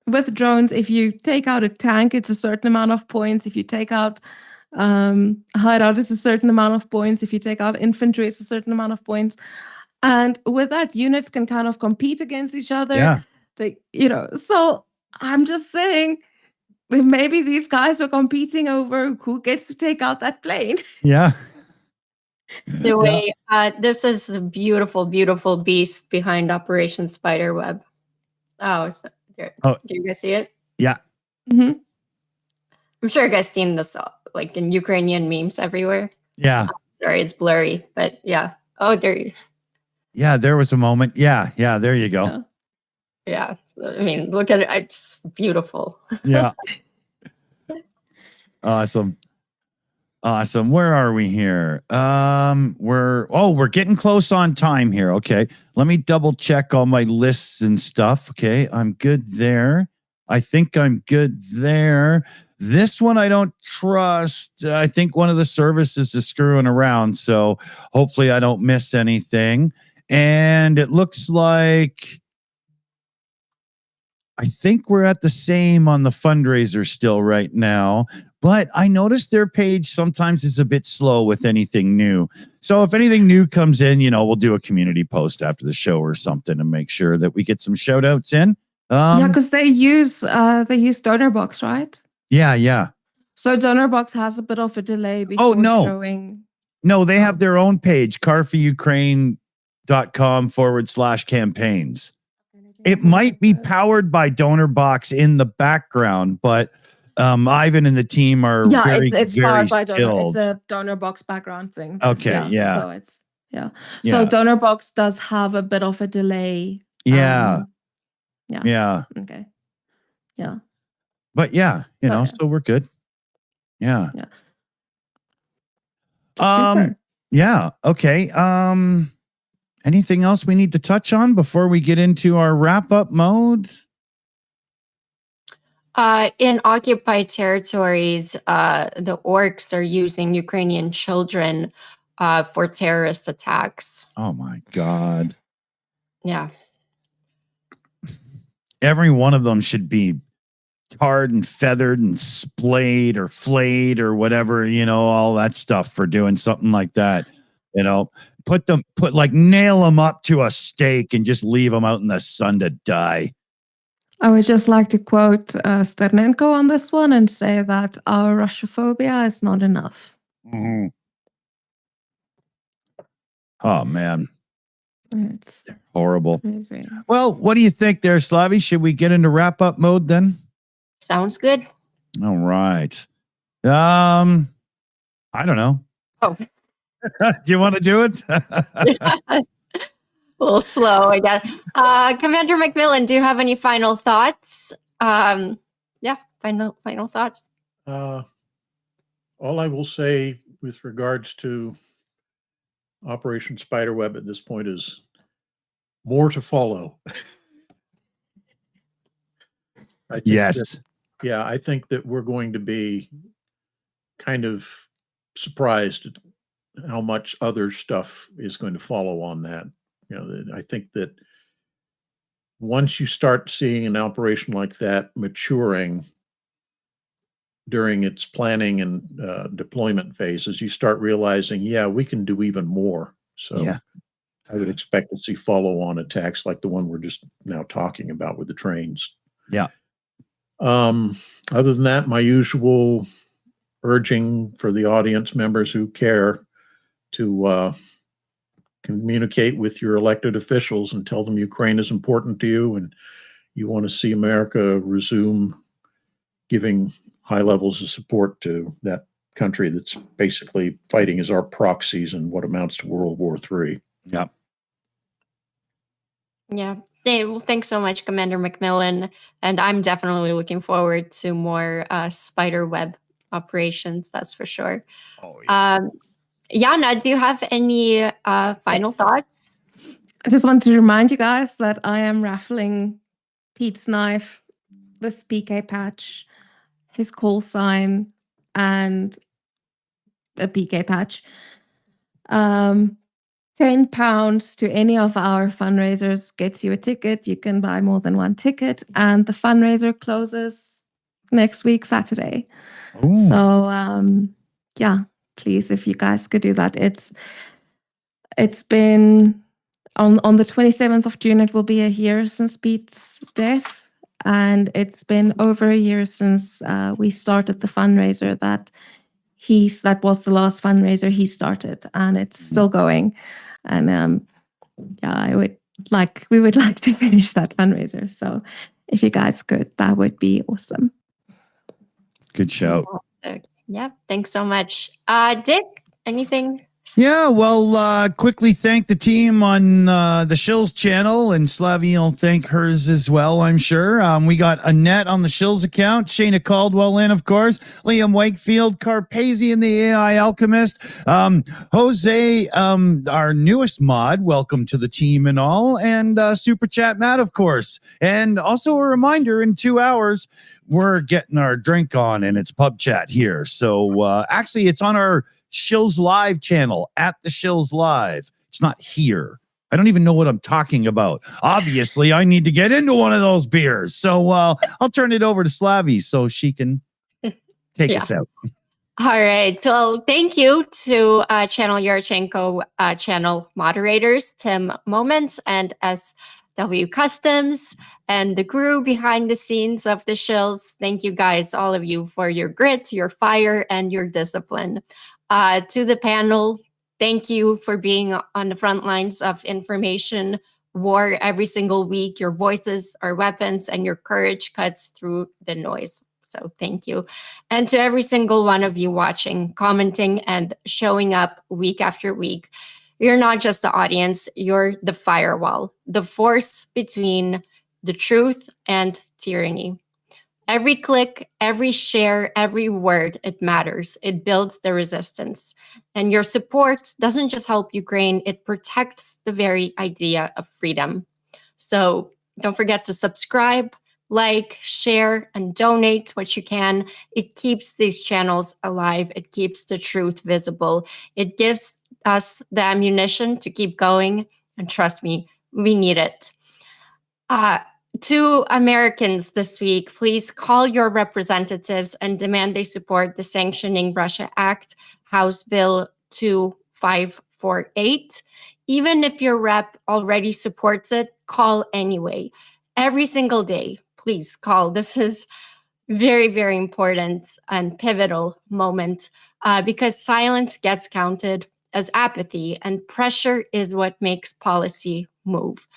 with drones, if you take out a tank, it's a certain amount of points. If you take out a hideout, it's a certain amount of points. If you take out infantry, it's a certain amount of points. And with that, units can kind of compete against each other. Yeah. So I'm just saying maybe these guys are competing over who gets to take out that plane. Yeah. The way this is a beautiful, beautiful beast behind Operation Spiderweb. Oh, so there. Oh. Do you guys see it? Yeah. Mm-hmm. I'm sure you guys seen this like in Ukrainian memes everywhere. Yeah. Sorry, it's blurry, but yeah. Oh, there you. Yeah, there was a moment. Yeah, there you go. Yeah. I mean, look at it. It's beautiful. Yeah. Awesome. Where are we here? We're getting close on time here. Okay. Let me double check all my lists and stuff. Okay. I'm good there. I think I'm good there. This one I don't trust. I think one of the services is screwing around, so hopefully I don't miss anything. And it looks like I think we're at the same on the fundraiser still right now, but I noticed their page sometimes is a bit slow with anything new. So if anything new comes in, we'll do a community post after the show or something to make sure that we get some shout outs in. Yeah, because they use DonorBox, right? Yeah. So DonorBox has a bit of a delay before showing. No, they have their own page, car4ukraine.com/campaigns. It might be powered by DonorBox in the background, but Ivan and the team are it's very powered by Donor. skilled. It's a DonorBox background thing. Okay, yeah. So it's So DonorBox does have a bit of a delay. Yeah. Yeah. Okay. Yeah. But so we're good. Yeah. Super. Yeah. Okay. Anything else we need to touch on before we get into our wrap-up mode? In occupied territories, the orcs are using Ukrainian children for terrorist attacks. Oh my God. Yeah. Every one of them should be tarred and feathered and splayed or flayed or whatever, all that stuff for doing something like that. Nail them up to a stake and just leave them out in the sun to die. I would just like to quote Sternenko on this one and say that our Russophobia is not enough. Mm-hmm. Oh, man. It's horrible. crazy. Well, what do you think there, Slavi? Should we get into wrap-up mode then? Sounds good. All right. I don't know. Oh. Do you want to do it? A little slow, I guess. Commander McMillan, do you have any final thoughts? Final thoughts. All I will say with regards to Operation Spiderweb at this point is more to follow. Yes. I think that we're going to be kind of surprised at how much other stuff is going to follow on that. I think that once you start seeing an operation like that maturing during its planning and deployment phases, you start realizing, we can do even more. So I would expect to see follow-on attacks like the one we're just now talking about with the trains. Yeah. Other than that, my usual urging for the audience members who care to communicate with your elected officials and tell them Ukraine is important to you and you want to see America resume giving high levels of support to that country that's basically fighting as our proxies in what amounts to World War III. Yeah. Yeah. Hey, well, thanks so much, Commander McMillan. And I'm definitely looking forward to more Spiderweb operations, that's for sure. Oh, yeah. Yana, do you have any final thoughts? I just want to remind you guys that I am raffling Pete's knife, this PK patch, his call sign, and a PK patch. £10 to any of our fundraisers gets you a ticket. You can buy more than one ticket, and the fundraiser closes next week, Saturday. Ooh. So, please, if you guys could do that. It's been on the 27th of June. It will be a year since Pete's death, and it's been over a year since we started the fundraiser that was the last fundraiser he started, and it's still going. And we would like to finish that fundraiser. So if you guys could, that would be awesome. Good shout. Yeah, thanks so much. Dick, anything? Yeah, well, quickly thank the team on the Shills channel, and Slavy will thank hers as well, I'm sure. We got Annette on the Shills account, Shayna Caldwell in, of course, Liam Wakefield, Carpazian, the AI Alchemist, Jose, our newest mod, welcome to the team and all, and Super Chat Matt, of course. And also a reminder, in 2 hours, we're getting our drink on, and it's PubChat here. So actually, it's on our Shills Live channel, at the Shills Live. It's not here. I don't even know what I'm talking about. Obviously, I need to get into one of those beers. So I'll turn it over to Slavy so she can take us out. All right. So thank you to Channel Yurchenko channel moderators, Tim Moments and SW Customs, and the crew behind the scenes of the Shills. Thank you guys, all of you, for your grit, your fire, and your discipline. To the panel, thank you for being on the front lines of information war every single week. Your voices are weapons, and your courage cuts through the noise. So thank you. And to every single one of you watching, commenting, and showing up week after week. You're not just the audience, you're the firewall, the force between the truth and tyranny. Every click, every share, every word, it matters. It builds the resistance. And your support doesn't just help Ukraine, it protects the very idea of freedom. So don't forget to subscribe, like, share, and donate what you can. It keeps these channels alive. It keeps the truth visible. It gives us the ammunition to keep going. And trust me, we need it. To Americans this week, please call your representatives and demand they support the Sanctioning Russia Act, House Bill 2548. Even if your rep already supports it, call anyway. Every single day, please call. This is very, very important and pivotal moment because silence gets counted as apathy, and pressure is what makes policy move.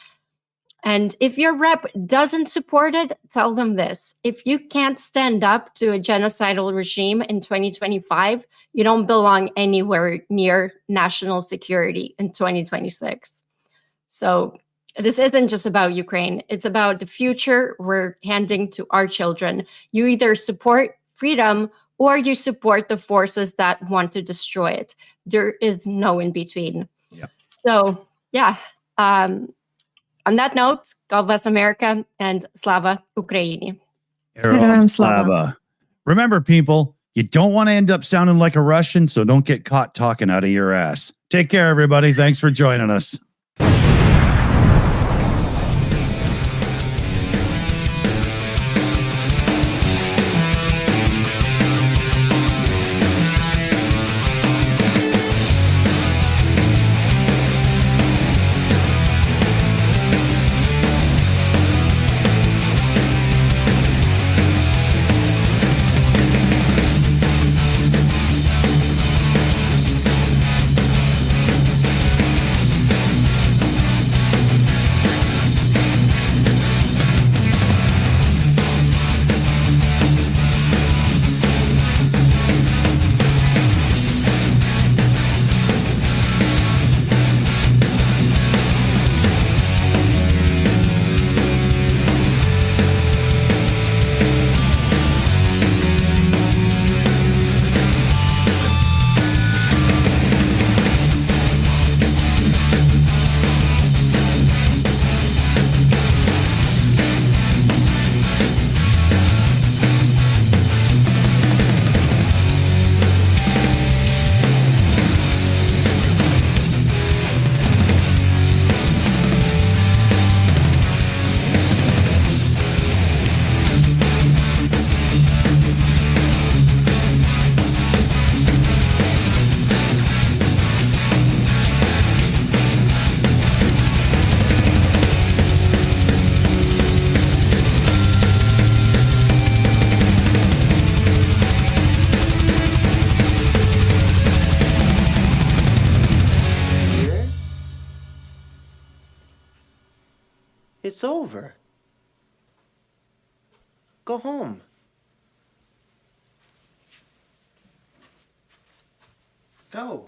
And if your rep doesn't support it, tell them this. If you can't stand up to a genocidal regime in 2025, you don't belong anywhere near national security in 2026. So this isn't just about Ukraine. It's about the future we're handing to our children. You either support freedom or you support the forces that want to destroy it. There is no in between. Yeah. So, yeah. On that note, God bless America and Slava Ukraini. Heroям slava. Slava. Remember, people, you don't want to end up sounding like a Russian, so don't get caught talking out of your ass. Take care, everybody. Thanks for joining us. It's over. Go home. Go.